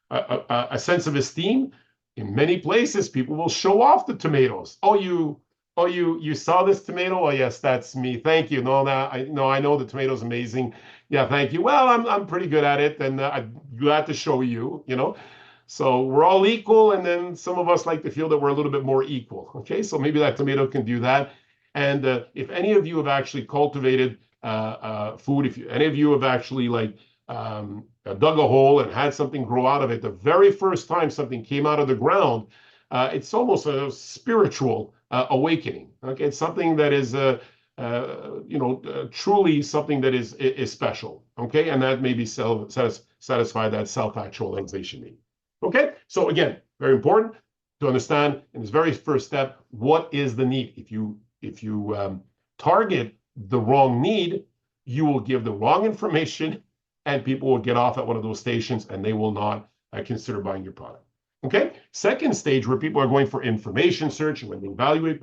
A sense of esteem. In many places, people will show off the tomatoes. Oh, you saw this tomato? Oh, yes, that's me. Thank you. No, I know the tomato's amazing. Yeah, thank you. Well, I'm pretty good at it, and I'm glad to show you. So we're all equal, and then some of us like to feel that we're a little bit more equal. Okay, so maybe that tomato can do that. And if any of you have actually cultivated food, if any of you have actually dug a hole and had something grow out of it, the very first time something came out of the ground, it's almost a spiritual awakening. Okay, it's something that is, truly something that is special. Okay, and that maybe satisfy that self-actualization need. Okay, so again, very important to understand in this very first step, what is the need? If you target the wrong need, you will give the wrong information, and people will get off at one of those stations, and they will not consider buying your product. Okay. Second stage, where people are going for information search, and when they evaluate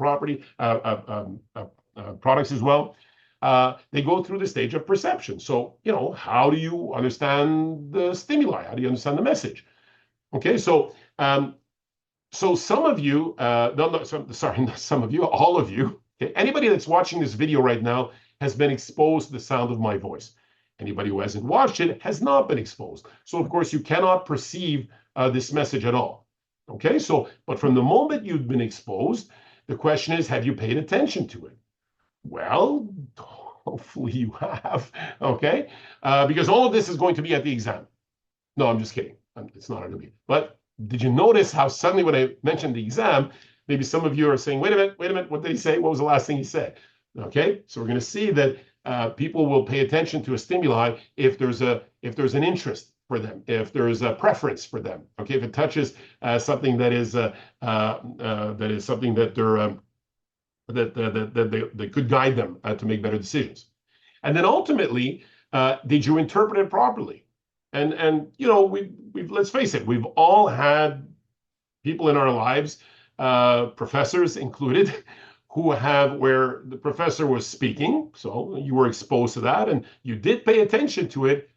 products as well, they go through the stage of perception. So, how do you understand the stimuli? How do you understand the message? Okay. So some of you, no, sorry, not some of you, all of you, okay, anybody that's watching this video right now has been exposed to the sound of my voice. Anybody who hasn't watched it has not been exposed. So, of course, you cannot perceive this message at all. Okay, but from the moment you've been exposed, the question is, have you paid attention to it? Well, hopefully you have, okay? Because all of this is going to be at the exam. No, I'm just kidding. It's not going to be. But did you notice how suddenly when I mentioned the exam, maybe some of you are saying, wait a minute, what did he say? What was the last thing he said? Okay, so we're going to see that people will pay attention to a stimuli if there's an interest for them, if there's a preference for them. Okay, if it touches something that is something that that could guide them to make better decisions. And then ultimately, did you interpret it properly? And we've let's face it, we've all had people in our lives, professors included, where the professor was speaking, so you were exposed to that, and you did pay attention to it,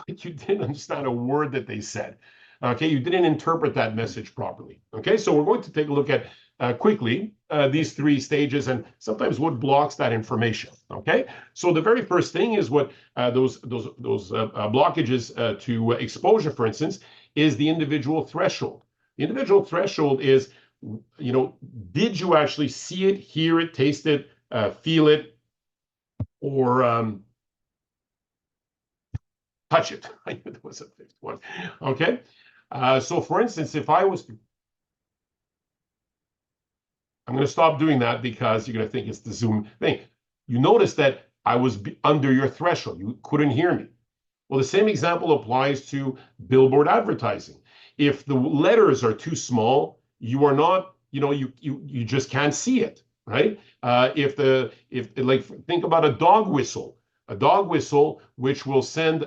but you didn't understand a word that they said. Okay, you didn't interpret that message properly. Okay, so we're going to take a look at quickly these three stages and sometimes what blocks that information. Okay, so the very first thing is what those blockages to exposure, for instance, is the individual threshold. The individual threshold is, did you actually see it, hear it, taste it, feel it, or touch it? I knew there was a fifth one. Okay. So for instance, if I was to, I'm going to stop doing that because you're going to think it's the Zoom thing. You notice that I was under your threshold. You couldn't hear me. Well, the same example applies to billboard advertising. If the letters are too small, you are not, you just can't see it, right? If think about a dog whistle which will send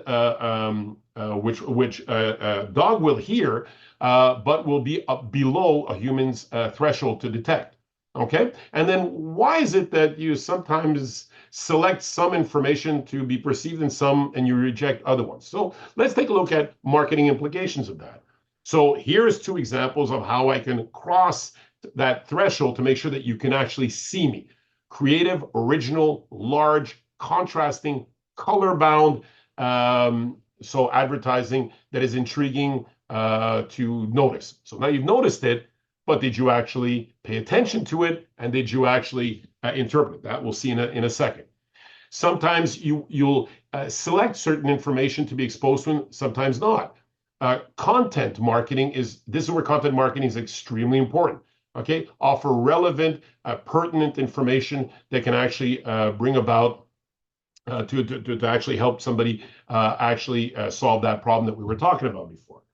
which a dog will hear, but will be below a human's threshold to detect. Okay, and then why is it that you sometimes select some information to be perceived in some and you reject other ones? So let's take a look at marketing implications of that. So here's two examples of how I can cross that threshold to make sure that you can actually see me. Creative, original, large, contrasting, color-bound, so advertising that is intriguing to notice. So now you've noticed it, but did you actually pay attention to it, and did you actually interpret it? That we'll see in a second. Sometimes you'll select certain information to be exposed to, sometimes not. Content marketing this is where content marketing is extremely important. Okay, offer relevant, pertinent information that can actually bring about to actually help somebody actually solve that problem that we were talking about before.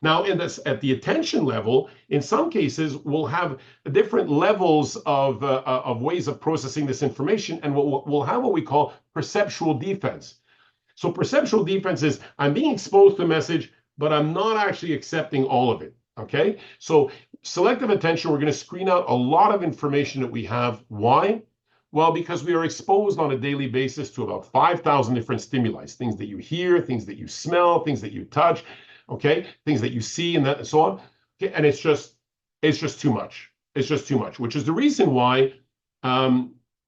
Now, in this, at the attention level, in some cases, we'll have different levels of ways of processing this information, and we'll have what we call perceptual defense. So perceptual defense is I'm being exposed to a message, but I'm not actually accepting all of it. Okay. So selective attention, we're going to screen out a lot of information that we have. Why? Well, because we are exposed on a daily basis to about 5,000 different stimuli, things that you hear, things that you smell, things that you touch, okay, things that you see, and that and so on. Okay, and it's just too much. It's just too much, which is the reason why,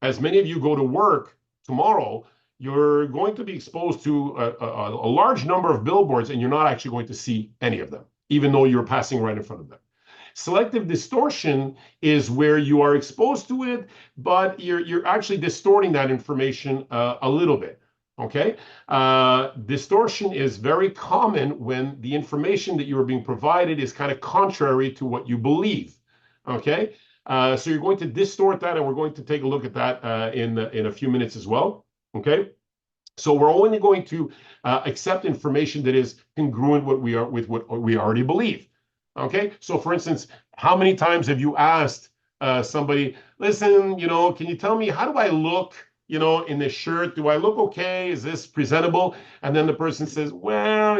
as many of you go to work tomorrow, you're going to be exposed to a large number of billboards, and you're not actually going to see any of them, even though you're passing right in front of them. Selective distortion is where you are exposed to it, but you're actually distorting that information a little bit. Okay, distortion is very common when the information that you are being provided is kind of contrary to what you believe. Okay, so you're going to distort that, and we're going to take a look at that in a few minutes as well. Okay, so we're only going to accept information that is congruent with what we already believe. Okay, so for instance, how many times have you asked somebody, listen, can you tell me, how do I look, in this shirt? Do I look okay? Is this presentable? And then the person says, well,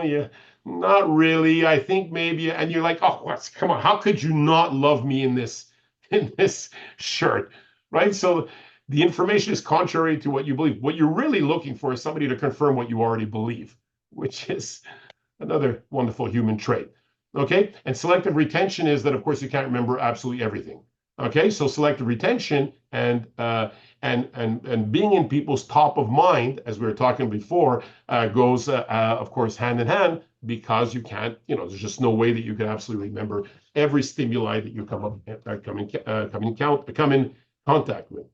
yeah, not really. I think maybe, and you're like, oh, come on, how could you not love me in this shirt, right? So the information is contrary to what you believe. What you're really looking for is somebody to confirm what you already believe, which is another wonderful human trait. Okay, and selective retention is that, of course, you can't remember absolutely everything. Okay, so selective retention and being in people's top of mind, as we were talking before, goes, of course, hand in hand, because you can't, there's just no way that you can absolutely remember every stimuli that you come in contact with.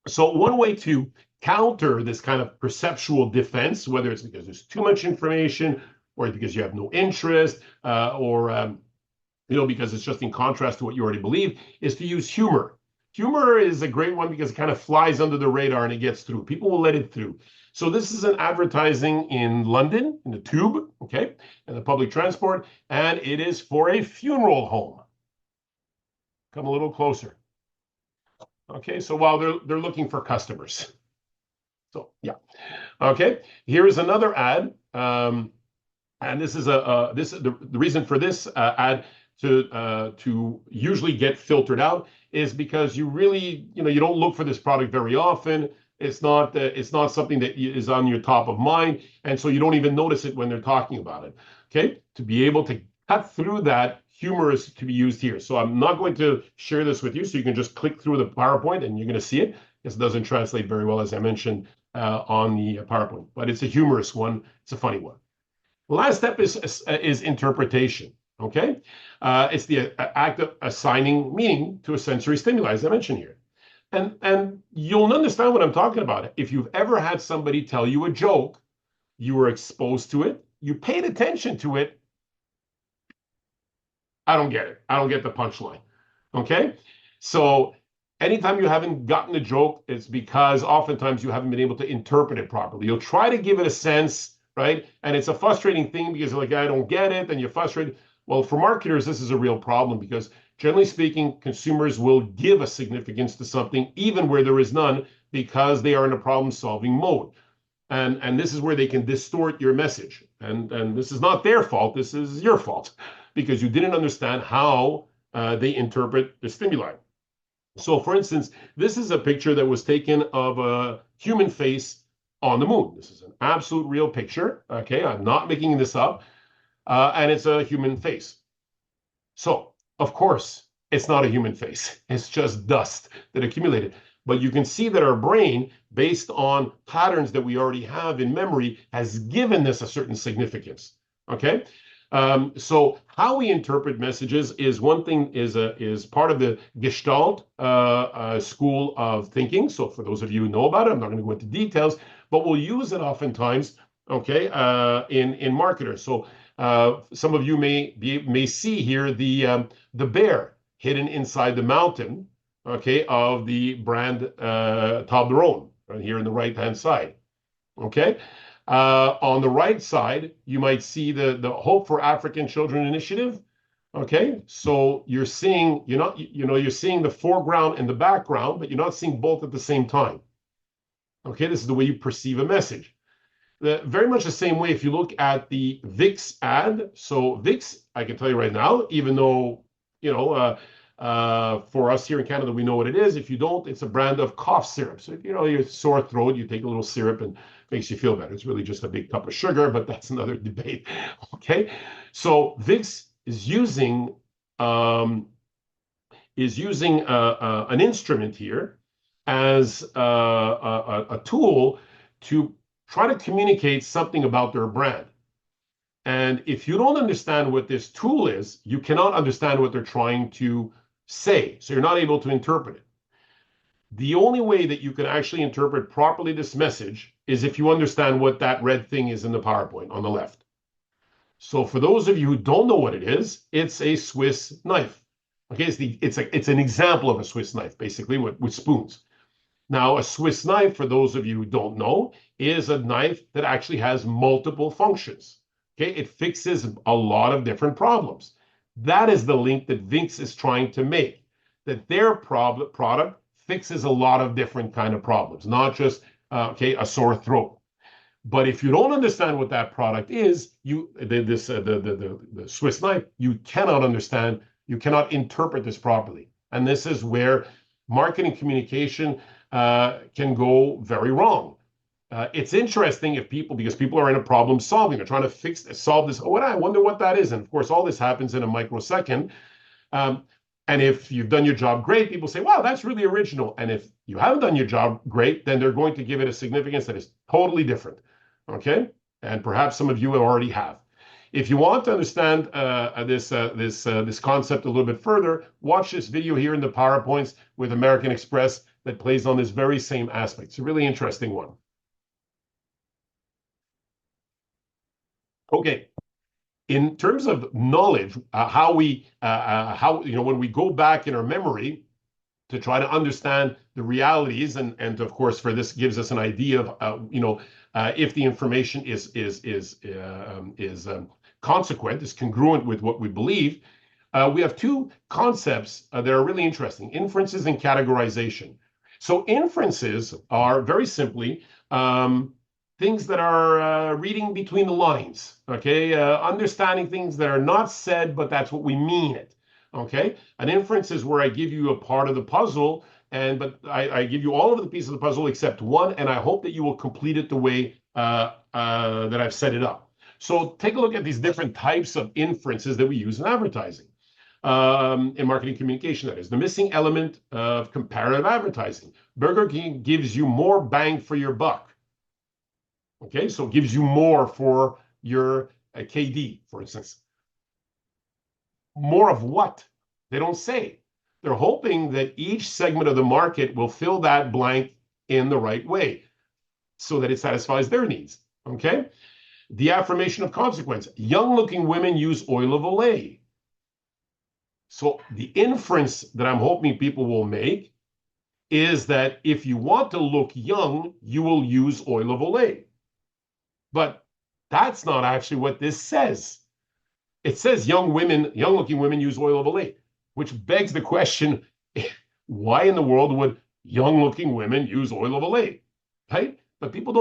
So one way to counter this kind of perceptual defense, whether it's because there's too much information, or because you have no interest, or because it's just in contrast to what you already believe, is to use humor. Humor is a great one because it kind of flies under the radar and it gets through. People will let it through. So this is an advertising in London, in the tube, okay, and the public transport, and it is for a funeral home. Come a little closer. Okay, so while they're looking for customers. So yeah. Okay, here is another ad. And this is the reason for this ad to usually get filtered out is because you really, you don't look for this product very often. It's not something that is on your top of mind, and so you don't even notice it when they're talking about it. Okay, to be able to cut through that, humor is to be used here. So I'm not going to share this with you, so you can just click through the PowerPoint and you're going to see it, because it doesn't translate very well, as I mentioned on the PowerPoint. But it's a humorous one. It's a funny one. The last step is interpretation. Okay, it's the act of assigning meaning to a sensory stimuli, as I mentioned here, and you'll understand what I'm talking about. If you've ever had somebody tell you a joke, you were exposed to it, you paid attention to it. I don't get it. I don't get the punchline. Okay, so anytime you haven't gotten a joke, it's because oftentimes you haven't been able to interpret it properly. You'll try to give it a sense, right? And it's a frustrating thing because you're like, I don't get it, and you're frustrated. Well, for marketers, this is a real problem because generally speaking, consumers will give a significance to something even where there is none, because they are in a problem-solving mode. And this is where they can distort your message. And this is not their fault, this is your fault, because you didn't understand how they interpret the stimuli. So for instance, this is a picture that was taken of a human face on the moon. This is an absolute real picture. Okay, I'm not making this up. And it's a human face. So, of course, it's not a human face. It's just dust that accumulated. But you can see that our brain, based on patterns that we already have in memory, has given this a certain significance. Okay? So how we interpret messages is one thing, is part of the Gestalt school of thinking. So for those of you who know about it, I'm not going to go into details, but we'll use it oftentimes, okay, in marketers. So some of you may see here the bear hidden inside the mountain, okay, of the brand Toblerone, right here on the right-hand side, okay. On the right side, you might see the Hope for African Children Initiative. Okay, so you're not, you're seeing the foreground and the background, but you're not seeing both at the same time. Okay, this is the way you perceive a message. Very much the same way if you look at the Vicks ad. So Vicks, I can tell you right now, even though, for us here in Canada, we know what it is. If you don't, it's a brand of cough syrup. So, your sore throat, you take a little syrup and makes you feel better. It's really just a big cup of sugar, but that's another debate. Okay, so Vicks is using an instrument here as a tool to try to communicate something about their brand. And if you don't understand what this tool is, you cannot understand what they're trying to say. So you're not able to interpret it. The only way that you can actually interpret properly this message is if you understand what that red thing is in the PowerPoint on the left. So for those of you who don't know what it is, it's a Swiss knife. Okay, it's an example of a Swiss knife, basically, with spoons. Now, a Swiss knife, for those of you who don't know, is a knife that actually has multiple functions. Okay, it fixes a lot of different problems. That is the link that Vicks is trying to make, that their product fixes a lot of different kind of problems, not just a sore throat. But if you don't understand what that product is, the Swiss knife, you cannot understand, you cannot interpret this properly. And this is where marketing communication can go very wrong. It's interesting because people are in a problem solving, they're trying to solve this. Oh, I wonder what that is. And of course, all this happens in a microsecond. And if you've done your job great, people say, wow, that's really original. And if you haven't done your job great, then they're going to give it a significance that is totally different. Okay? And perhaps some of you already have. If you want to understand this concept a little bit further, watch this video here in the PowerPoints with American Express that plays on this very same aspect. It's a really interesting one. Okay. In terms of knowledge, when we go back in our memory to try to understand the realities, and of course, for this gives us an idea of if the information is consequent, is congruent with what we believe. We have two concepts that are really interesting: inferences and categorization. So inferences are very simply things that are reading between the lines, okay? Understanding things that are not said, but that's what we mean it, okay? An inference is where I give you a part of the puzzle, but I give you all of the pieces of the puzzle except one, and I hope that you will complete it the way that I've set it up. So take a look at these different types of inferences that we use in advertising, in marketing communication, that is. The missing element of comparative advertising. Burger King gives you more bang for your buck. Okay, so it gives you more for your KD, for instance. More of what? They don't say. They're hoping that each segment of the market will fill that blank in the right way so that it satisfies their needs. Okay? The affirmation of consequence. Young-looking women use oil of Olay. So the inference that I'm hoping people will make is that if you want to look young, you will use oil of Olay. But that's not actually what this says. It says young-looking women use oil of Olay, which begs the question, why in the world would young-looking women use oil of Olay, right? But people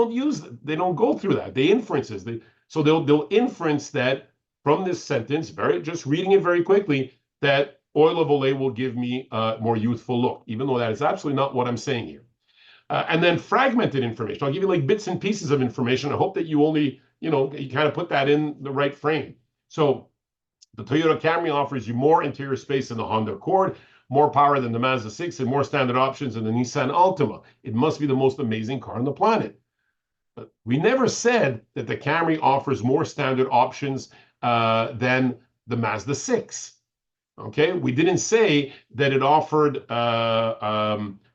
they don't go through that. They inferences. So they'll inference that from this sentence, just reading it very quickly, that oil of Olay will give me a more youthful look, even though that is absolutely not what I'm saying here. And then fragmented information. I'll give you like bits and pieces of information. I hope that you only, you kind of put that in the right frame. So the Toyota Camry offers you more interior space than the Honda Accord, more power than the Mazda 6, and more standard options than the Nissan Altima. It must be the most amazing car on the planet. But we never said that the Camry offers more standard options than the Mazda 6. Okay, we didn't say that it offered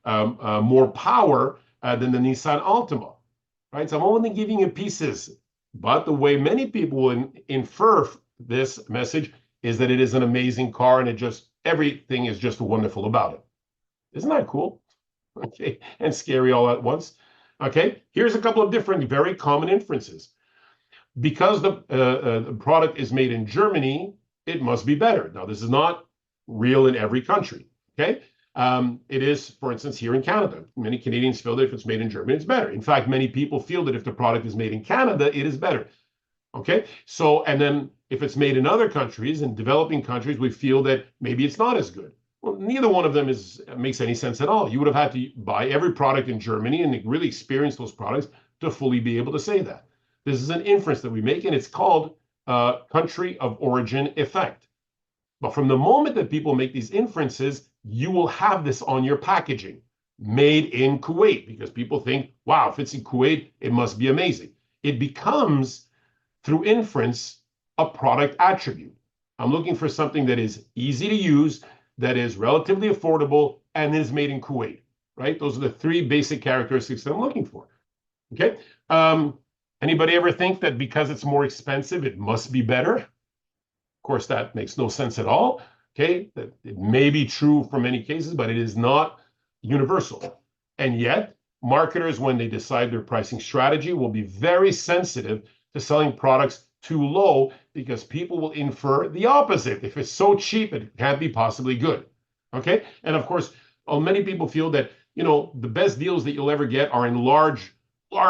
more power than the Nissan Altima, right? So I'm only giving you pieces, but the way many people will infer this message is that it is an amazing car and everything is just wonderful about it. Isn't that cool? Okay, and scary all at once. Okay, here's a couple of different, very common inferences. Because the product is made in Germany, it must be better. Now, this is not real in every country. Okay, it is, for instance, here in Canada. Many Canadians feel that if it's made in Germany, it's better. In fact, many people feel that if the product is made in Canada, it is better. Okay, so and then if it's made in other countries, in developing countries, we feel that maybe it's not as good. Well, neither one of them makes any sense at all. You would have had to buy every product in Germany and really experience those products to fully be able to say that. This is an inference that we make, and it's called country of origin effect. But from the moment that people make these inferences, you will have this on your packaging, made in Kuwait, because people think, wow, if it's in Kuwait, it must be amazing. It becomes, through inference, a product attribute. I'm looking for something that is easy to use, that is relatively affordable, and is made in Kuwait, right? Those are the three basic characteristics that I'm looking for. Okay. Anybody ever think that because it's more expensive, it must be better? Of course, that makes no sense at all. Okay. That it may be true for many cases, but it is not universal. And yet, marketers, when they decide their pricing strategy, will be very sensitive to selling products too low because people will infer the opposite. If it's so cheap, it can't be possibly good. Okay. And of course, many people feel that, the best deals that you'll ever get are in large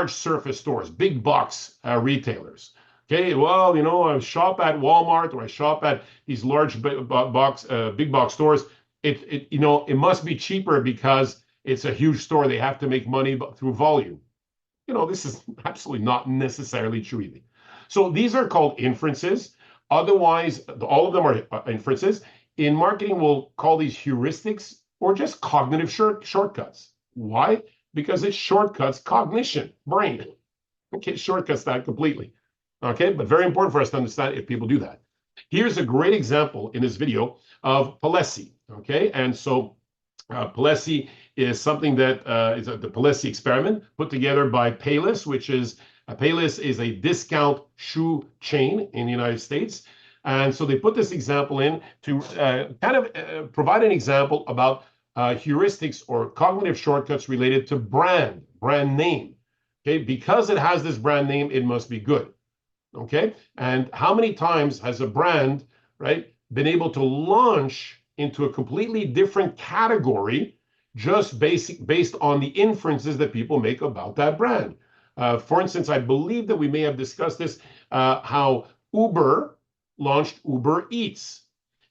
surface stores, big box retailers. Okay, well, I shop at Walmart or I shop at these large big box stores. It must be cheaper because it's a huge store. They have to make money through volume. This is absolutely not necessarily true either. So these are called inferences. Otherwise, all of them are inferences. In marketing, we'll call these heuristics or just cognitive shortcuts. Why? Because it shortcuts cognition, brain. Okay, shortcuts that completely. Okay, but very important for us to understand if people do that. Here's a great example in this video of Palesi. Okay, and so Palesi is something that is the Palesi experiment put together by Payless, which is Payless is a discount shoe chain in the United States. And so they put this example in to provide an example about heuristics or cognitive shortcuts related to brand name. Okay, because it has this brand name, it must be good. Okay, and how many times has a brand, right, been able to launch into a completely different category just based on the inferences that people make about that brand? For instance, I believe that we may have discussed this, how Uber launched Uber Eats.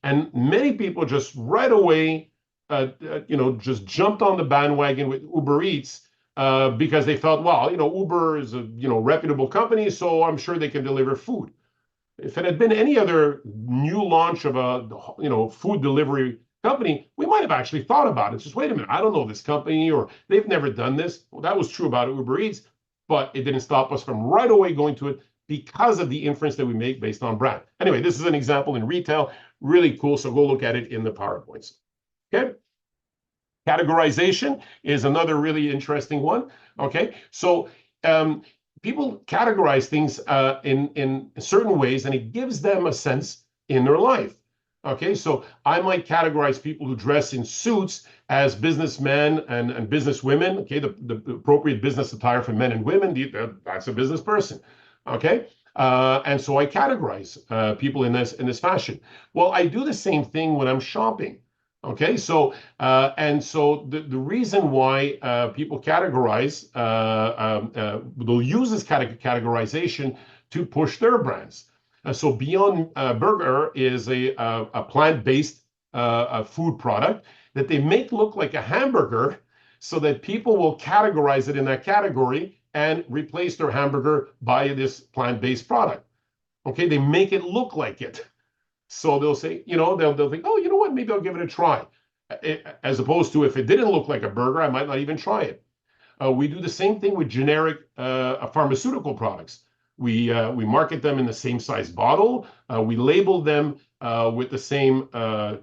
And many people just right away, just jumped on the bandwagon with Uber Eats because they felt, well, Uber is a, reputable company, so I'm sure they can deliver food. If it had been any other new launch of a, food delivery company, we might have actually thought about it. Just wait a minute, I don't know this company, or they've never done this. Well, that was true about Uber Eats, but it didn't stop us from right away going to it because of the inference that we make based on brand. Anyway, this is an example in retail, really cool. So go look at it in the PowerPoints. Okay. Categorization is another really interesting one. Okay. So people categorize things in certain ways, and it gives them a sense in their life. Okay, so I might categorize people who dress in suits as businessmen and businesswomen. Okay, the appropriate business attire for men and women, that's a business person. Okay, and so I categorize people in this fashion. Well, I do the same thing when I'm shopping. Okay, so the reason why people categorize, they'll use this categorization to push their brands. So Beyond Burger is a plant-based food product that they make look like a hamburger so that people will categorize it in that category and replace their hamburger by this plant-based product. Okay, they make it look like it. So they'll say, they'll think, oh, you know what, maybe I'll give it a try. As opposed to if it didn't look like a burger, I might not even try it. We do the same thing with generic pharmaceutical products. We market them in the same size bottle. We label them with the same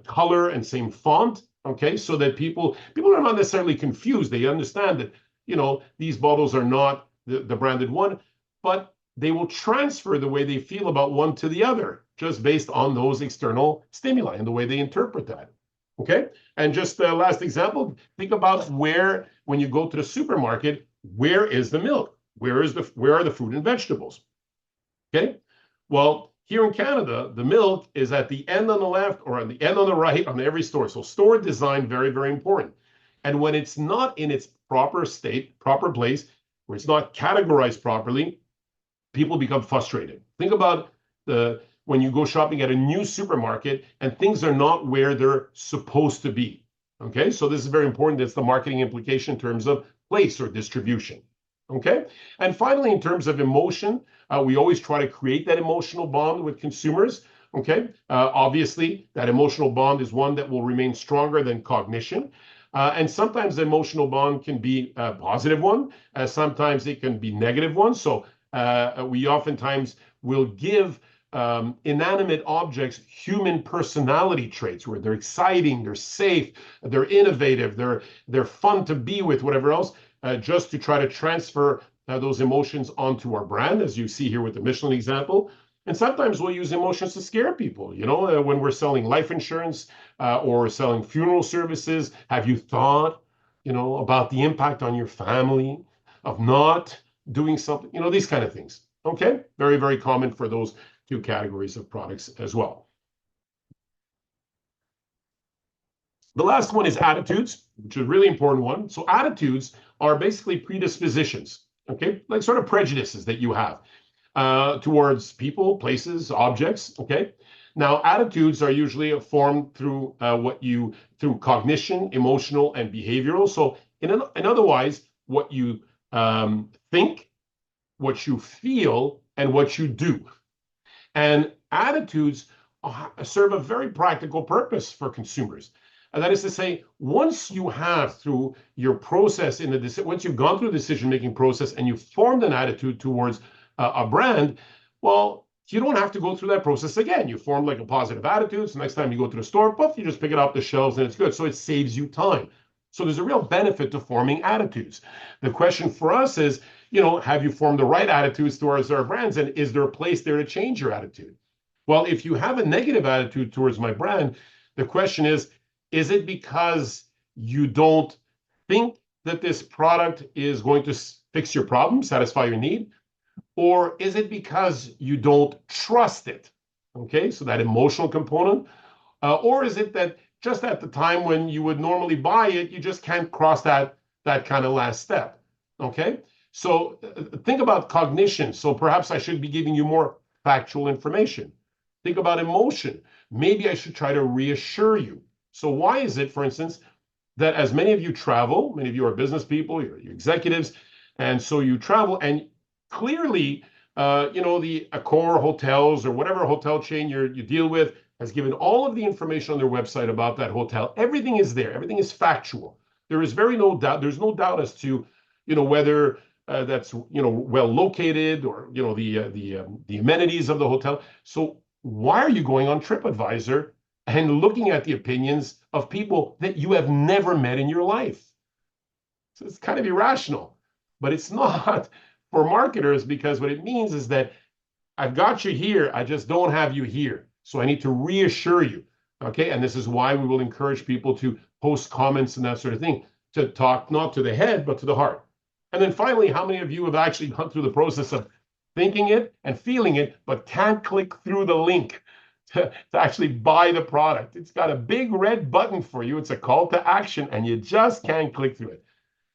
color and same font. Okay, so that people are not necessarily confused. They understand that these bottles are not the branded one, but they will transfer the way they feel about one to the other just based on those external stimuli and the way they interpret that. Okay, and just the last example, think about when you go to the supermarket, where is the milk? Where are the fruit and vegetables? Okay. Well, here in Canada, the milk is at the end on the left or on the end on the right on every store. So store design, very, very important. And when it's not in its proper state, proper place, where it's not categorized properly, people become frustrated. Think about when you go shopping at a new supermarket and things are not where they're supposed to be. Okay, so this is very important. That's the marketing implication in terms of place or distribution. Okay, and finally, in terms of emotion, we always try to create that emotional bond with consumers. Okay, obviously, that emotional bond is one that will remain stronger than cognition. And sometimes the emotional bond can be a positive one. Sometimes it can be negative one. So we oftentimes will give inanimate objects human personality traits where they're exciting, they're safe, they're innovative, they're fun to be with, whatever else, just to try to transfer those emotions onto our brand, as you see here with the Michelin example. And sometimes we'll use emotions to scare people. When we're selling life insurance or selling funeral services, have you thought, about the impact on your family of not doing something, these kind of things. Okay, very, very common for those two categories of products as well. The last one is attitudes, which is a really important one. So attitudes are basically predispositions, okay, like sort of prejudices that you have towards people, places, objects, okay? Now, attitudes are usually formed through through cognition, emotional, and behavioral. So in otherwise, what you think, what you feel, and what you do. And attitudes serve a very practical purpose for consumers. And that is to say, once you have through your process once you've gone through the decision-making process and you've formed an attitude towards a brand, well, you don't have to go through that process again. You form like a positive attitude. So next time you go to the store, poof, you just pick it off the shelves and it's good. So it saves you time. So there's a real benefit to forming attitudes. The question for us is, have you formed the right attitudes towards our brands? And is there a place there to change your attitude? Well, if you have a negative attitude towards my brand, the question is it because you don't think that this product is going to fix your problem, satisfy your need? Or is it because you don't trust it? Okay, so that emotional component. Or is it that just at the time when you would normally buy it, you just can't cross that kind of last step? Okay, so think about cognition. So perhaps I should be giving you more factual information. Think about emotion. Maybe I should try to reassure you. So why is it, for instance, that as many of you travel, many of you are business people, you're executives, and so you travel, and clearly, the Accor hotels or whatever hotel chain you deal with has given all of the information on their website about that hotel. Everything is there. Everything is factual. There is no doubt. There's no doubt as to, whether that's, well located or, the amenities of the hotel. So why are you going on TripAdvisor and looking at the opinions of people that you have never met in your life? So it's kind of irrational, but it's not for marketers, because what it means is that I've got you here, I just don't have you here. So I need to reassure you. Okay. And this is why we will encourage people to post comments and that sort of thing, to talk not to the head, but to the heart. And then finally, how many of you have actually gone through the process of thinking it and feeling it, but can't click through the link to actually buy the product? It's got a big red button for you. It's a call to action, and you just can't click through it.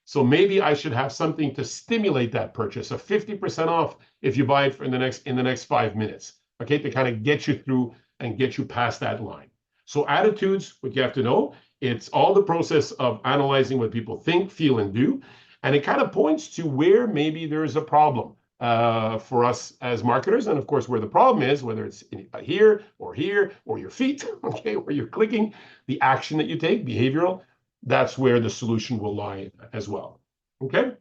So maybe I should have something to stimulate that purchase, a 50% off if you buy it in the next 5 minutes, okay, to kind of get you through and get you past that line. So attitudes, what you have to know, it's all the process of analyzing what people think, feel, and do, and it kind of points to where maybe there's a problem for us as marketers, and of course where the problem is, whether it's here or your feet, okay, where you're clicking, the action that you take, behavioral. That's where the solution will lie as well. Okay,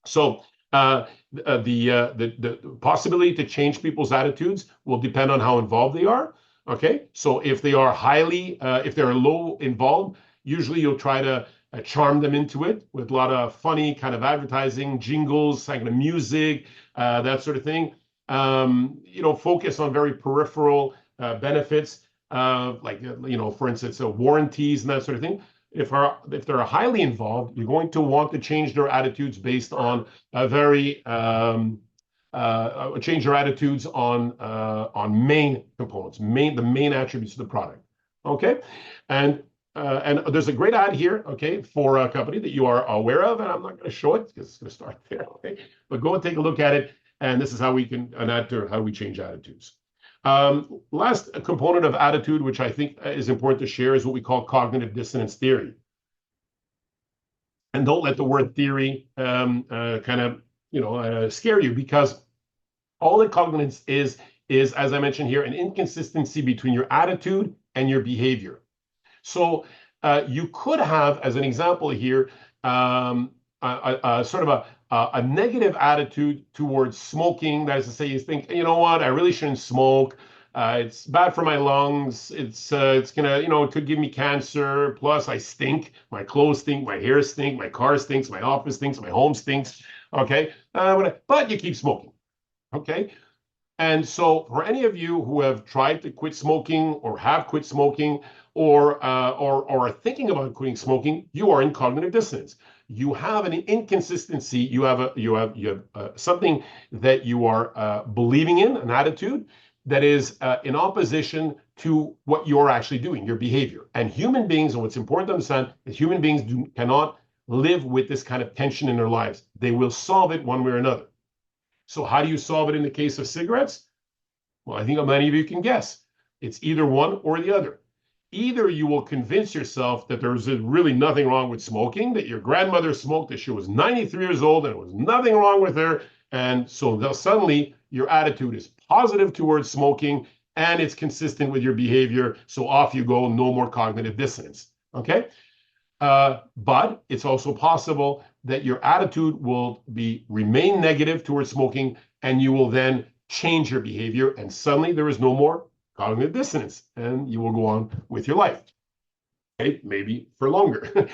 so the possibility to change people's attitudes will depend on how involved they are. Okay, so if they are if they're low involved, usually you'll try to charm them into it with a lot of funny kind of advertising, jingles, kind of music, that sort of thing. Focus on very peripheral benefits, like for instance, warranties and that sort of thing. if they're highly involved, you're going to want to change their attitudes based on a very change their attitudes on main components, the main attributes of the product. Okay, and there's a great ad here, okay, for a company that you are aware of, and I'm not going to show it because it's going to start there, okay? But go and take a look at it, and this is how we can how we change attitudes. Last component of attitude, which I think is important to share, is what we call cognitive dissonance theory. And don't let the word theory kind of scare you, because all that cognitive is, as I mentioned here, an inconsistency between your attitude and your behavior. So you could have, as an example here, sort of a negative attitude towards smoking. That is to say, you think, you know what, I really shouldn't smoke. It's bad for my lungs. It's gonna, it could give me cancer. Plus, I stink. My clothes stink. My hair stink. My car stinks. My office stinks. My home stinks. Okay, but you keep smoking. Okay. And so, for any of you who have tried to quit smoking or have quit smoking or are thinking about quitting smoking, you are in cognitive dissonance. You have an inconsistency. You have something that you are believing in, an attitude that is in opposition to what you're actually doing, your behavior. And human beings, and what's important to understand, is human beings cannot live with this kind of tension in their lives. They will solve it one way or another. So how do you solve it in the case of cigarettes? Well, I think many of you can guess. It's either one or the other. Either you will convince yourself that there's really nothing wrong with smoking, that your grandmother smoked, that she was 93 years old and there was nothing wrong with her. And so suddenly your attitude is positive towards smoking and it's consistent with your behavior. So off you go, no more cognitive dissonance. Okay? But it's also possible that your attitude will remain negative towards smoking, and you will then change your behavior, and suddenly there is no more cognitive dissonance, and you will go on with your life. Okay, maybe for longer.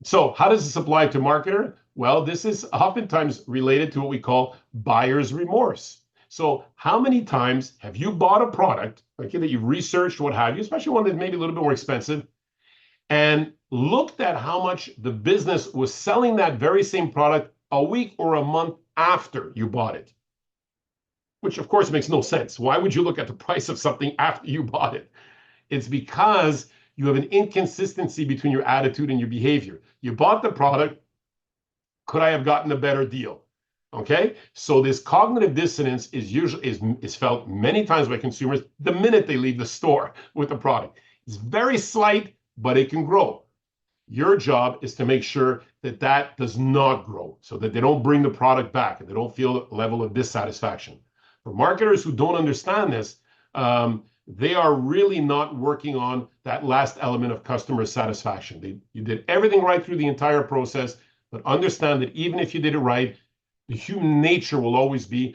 So how does this apply to marketer? Well, this is oftentimes related to what we call buyer's remorse. So how many times have you bought a product, okay, that you've researched, what have you, especially one that's maybe a little bit more expensive, and looked at how much the business was selling that very same product a week or a month after you bought it? Which, of course, makes no sense. Why would you look at the price of something after you bought it? It's because you have an inconsistency between your attitude and your behavior. You bought the product. Could I have gotten a better deal? Okay, so this cognitive dissonance is felt many times by consumers the minute they leave the store with the product. It's very slight, but it can grow. Your job is to make sure that that does not grow, so that they don't bring the product back and they don't feel a level of dissatisfaction. For marketers who don't understand this, they are really not working on that last element of customer satisfaction. You did everything right through the entire process, but understand that even if you did it right, the human nature will always be,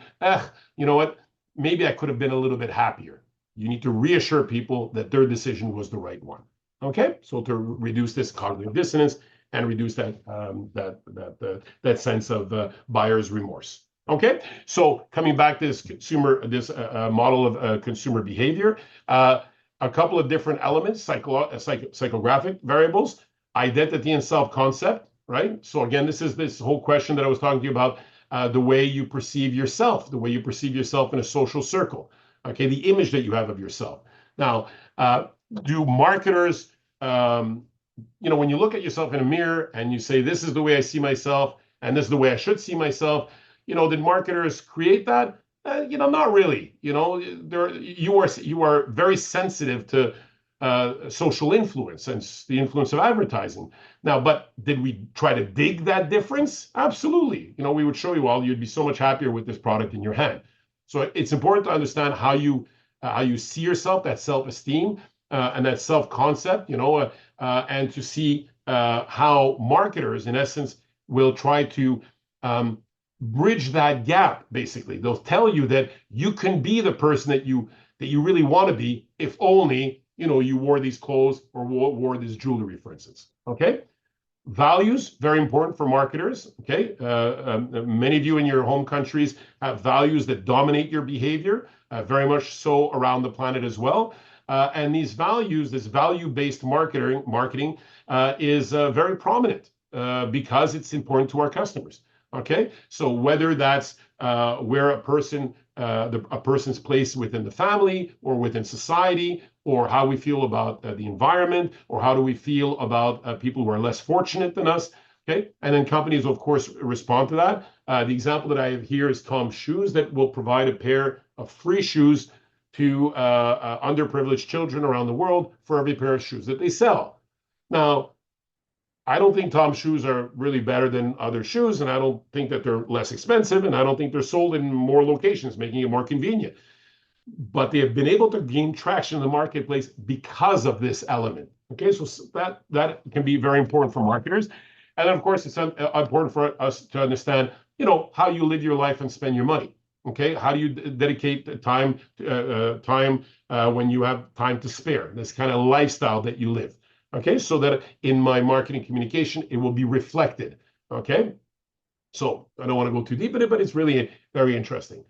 you know what, maybe I could have been a little bit happier. You need to reassure people that their decision was the right one. Okay, so to reduce this cognitive dissonance and reduce that sense of buyer's remorse. Okay, so coming back to this model of consumer behavior, a couple of different elements, psychographic variables, identity and self-concept, right? So again, this is this whole question that I was talking to you about, the way you perceive yourself, the way you perceive yourself in a social circle. Okay, the image that you have of yourself. Now, do marketers, when you look at yourself in a mirror and you say, this is the way I see myself and this is the way I should see myself, did marketers create that? Not really. You are very sensitive to social influence and the influence of advertising. Now, but did we try to dig that difference? Absolutely. We would show you all, you'd be so much happier with this product in your hand. So it's important to understand how you see yourself, that self-esteem and that self-concept, and to see how marketers, in essence, will try to bridge that gap. Basically, they'll tell you that you can be the person that you really want to be, if only you wore these clothes or wore this jewelry, for instance. Okay. Values, very important for marketers. Okay, many of you in your home countries have values that dominate your behavior, very much so around the planet as well. And these values, this value-based marketing is very prominent because it's important to our customers. Okay, so whether that's where a person's place within the family or within society, or how we feel about the environment, or how do we feel about people who are less fortunate than us. Okay, and then companies, of course, respond to that. The example that I have here is Tom's Shoes that will provide a pair of free shoes to underprivileged children around the world for every pair of shoes that they sell. Now, I don't think Tom's shoes are really better than other shoes, and I don't think that they're less expensive, and I don't think they're sold in more locations, making it more convenient. But they have been able to gain traction in the marketplace because of this element. Okay, so that can be very important for marketers. And then, of course, it's important for us to understand, how you live your life and spend your money. Okay, how do you dedicate the time when you have time to spare? This kind of lifestyle that you live. Okay, so that in my marketing communication, it will be reflected. Okay, so I don't want to go too deep in it, but it's really very interesting.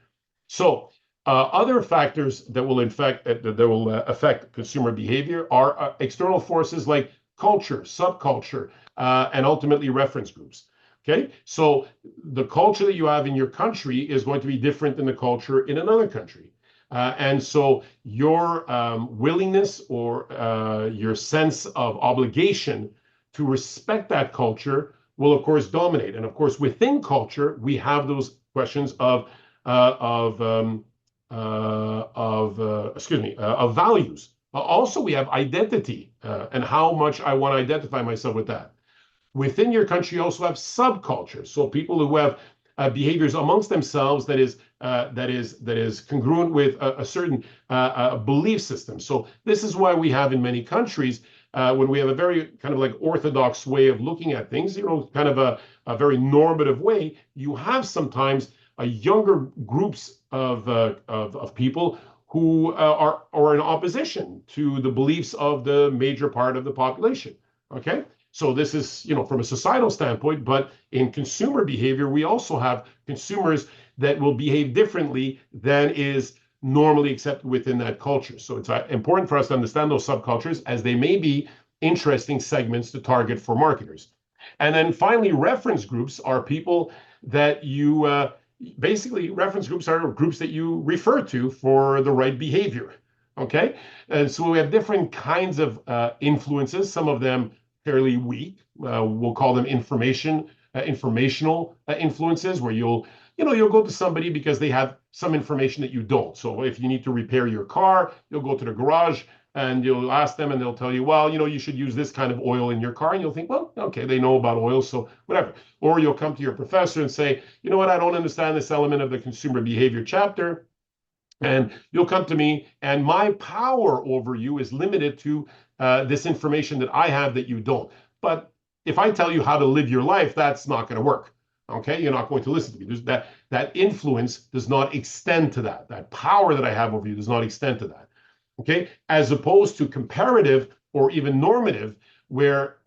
So other factors that will affect consumer behavior are external forces like culture, subculture, and ultimately reference groups. Okay, so the culture that you have in your country is going to be different than the culture in another country. And so your willingness or your sense of obligation to respect that culture will, of course, dominate. And of course, within culture, we have those questions of values. Also, we have identity and how much I want to identify myself with that. Within your country, you also have subcultures. So people who have behaviors amongst themselves that is congruent with a certain belief system. So this is why we have in many countries when we have a very kind of like orthodox way of looking at things, kind of a very normative way. You have sometimes a younger groups of people who are in opposition to the beliefs of the major part of the population. Okay. So this is, from a societal standpoint, but in consumer behavior, we also have consumers that will behave differently than is normally accepted within that culture. So it's important for us to understand those subcultures, as they may be interesting segments to target for marketers. And then finally, reference groups are people that you basically, reference groups are groups that you refer to for the right behavior. Okay. And so we have different kinds of influences, some of them fairly weak. We'll call them informational influences, where you'll go to somebody because they have some information that you don't. So if you need to repair your car, you'll go to the garage and you'll ask them, and they'll tell you, well, you should use this kind of oil in your car. And you'll think, well, okay, they know about oil, so whatever. Or you'll come to your professor and say, you know what, I don't understand this element of the consumer behavior chapter. And you'll come to me, and my power over you is limited to this information that I have that you don't. But if I tell you how to live your life, that's not going to work. Okay, you're not going to listen to me. That influence does not extend to that. That power that I have over you does not extend to that. Okay, as opposed to comparative or even normative, where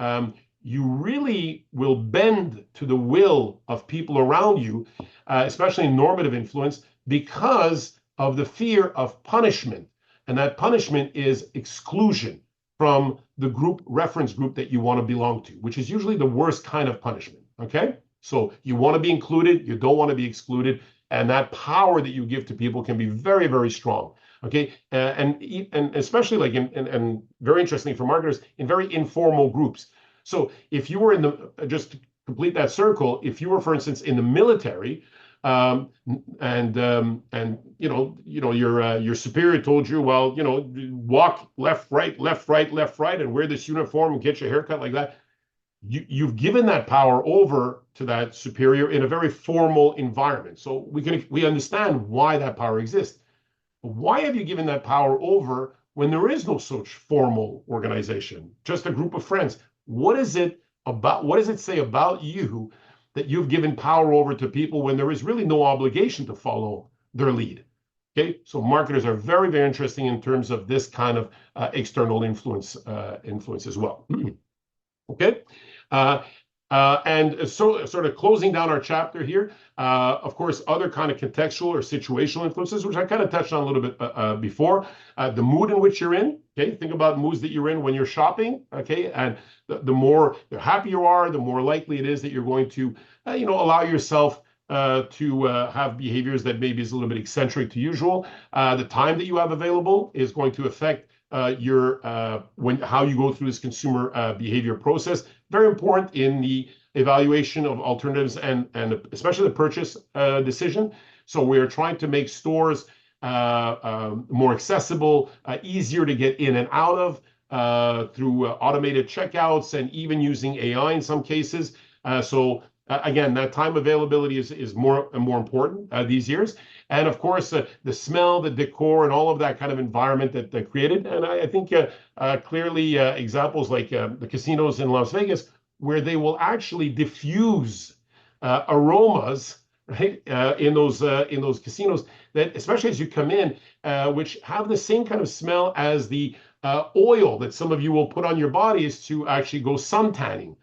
you really will bend to the will of people around you, especially in normative influence, because of the fear of punishment. And that punishment is exclusion from the reference group that you want to belong to, which is usually the worst kind of punishment. Okay, so you want to be included, you don't want to be excluded, and that power that you give to people can be very, very strong. Okay, and especially like and very interestingly for marketers, in very informal groups. So if you were just to complete that circle, if you were, for instance, in the military, and your superior told you, well, walk left, right, left, right, left, right, and wear this uniform and get your haircut like that. You've given that power over to that superior in a very formal environment. So we understand why that power exists. But why have you given that power over when there is no such formal organization, just a group of friends? What does it say about you that you've given power over to people when there is really no obligation to follow their lead? Okay, so marketers are very, very interesting in terms of this kind of external influence as well. Okay, And so, sort of closing down our chapter here, of course, other kind of contextual or situational influences, which I kind of touched on a little bit before. The mood in which you're in. Okay, think about moods that you're in when you're shopping. Okay, and the happier you are, the more likely it is that you're going to, allow yourself to have behaviors that maybe is a little bit eccentric to usual. The time that you have available is going to affect how you go through this consumer behavior process. Very important in the evaluation of alternatives and especially the purchase decision. So we're trying to make stores more accessible, easier to get in and out of through automated checkouts and even using AI in some cases. Again, that time availability is more and more important these years. And of course, the smell, the decor, and all of that kind of environment that created. And I think clearly examples like the casinos in Las Vegas, where they will actually diffuse aromas, right, in those casinos, that especially as you come in, which have the same kind of smell as the oil that some of you will put on your bodies to actually go sun tanning.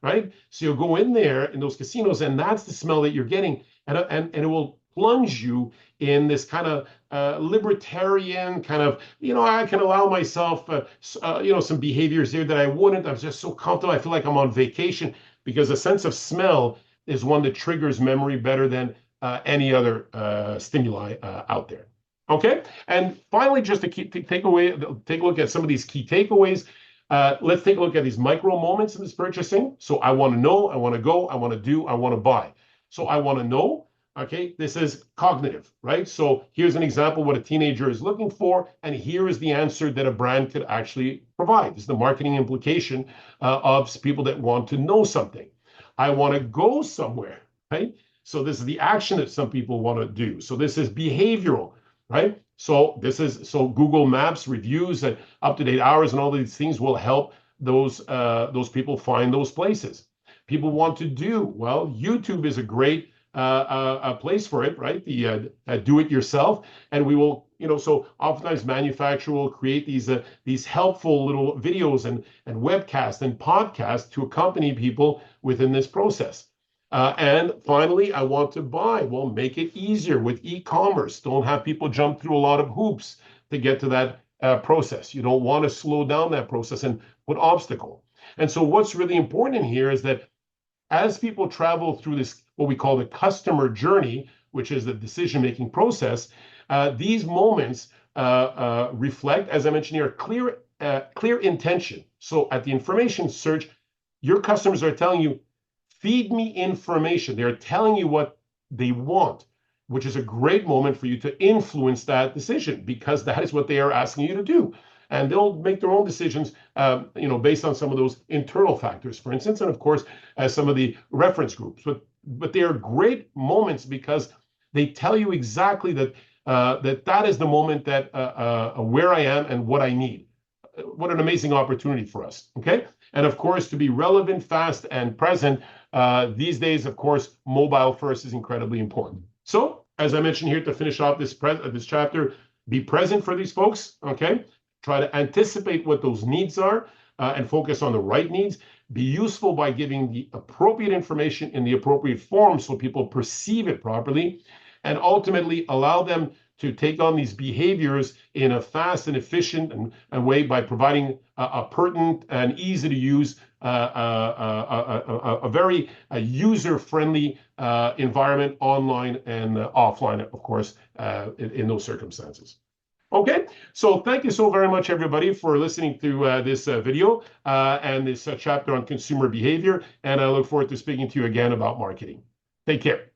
Right? So you'll go in there in those casinos, and that's the smell that you're getting, and it will plunge you in this kind of libertarian kind of, I can allow myself, some behaviors here that I wouldn't. I'm just so comfortable. I feel like I'm on vacation, because a sense of smell is one that triggers memory better than any other stimuli out there. Okay, and finally, just to take a look at some of these key takeaways. Let's take a look at these micro moments in this purchasing. So I want to know, I want to go, I want to do, I want to buy. So I want to know, okay, this is cognitive, right? So here's an example of what a teenager is looking for, and here is the answer that a brand could actually provide. This is the marketing implication of people that want to know something. I want to go somewhere, right? So this is the action that some people want to do. So this is behavioral, right? So Google Maps, reviews, and up-to-date hours, and all these things will help those people find those places. People want to do well. YouTube is a great place for it, right? The do-it-yourself, and we will, so oftentimes manufacturer will create these helpful little videos and webcasts and podcasts to accompany people within this process. And finally, I want to buy. Well, make it easier with e-commerce. Don't have people jump through a lot of hoops to get to that process. You don't want to slow down that process and put obstacle. And so what's really important in here is that as people travel through this, what we call the customer journey, which is the decision-making process, these moments reflect, as I mentioned here, clear intention. So at the information search, your customers are telling you, feed me information. They're telling you what they want, which is a great moment for you to influence that decision, because that is what they are asking you to do. And they'll make their own decisions, based on some of those internal factors, for instance, and of course, some of the reference groups. But they are great moments because they tell you exactly that that is the moment that where I am and what I need. What an amazing opportunity for us. Okay, and of course, to be relevant, fast, and present. These days, of course, mobile first is incredibly important. So, as I mentioned here, to finish off this chapter, be present for these folks, okay? Try to anticipate what those needs are and focus on the right needs. Be useful by giving the appropriate information in the appropriate form so people perceive it properly, and ultimately allow them to take on these behaviors in a fast and efficient and way by providing a pertinent and easy to use, a very user-friendly environment online and offline, of course, in those circumstances. Okay, so thank you so very much, everybody, for listening to this video and this chapter on consumer behavior, and I look forward to speaking to you again about marketing. Take care.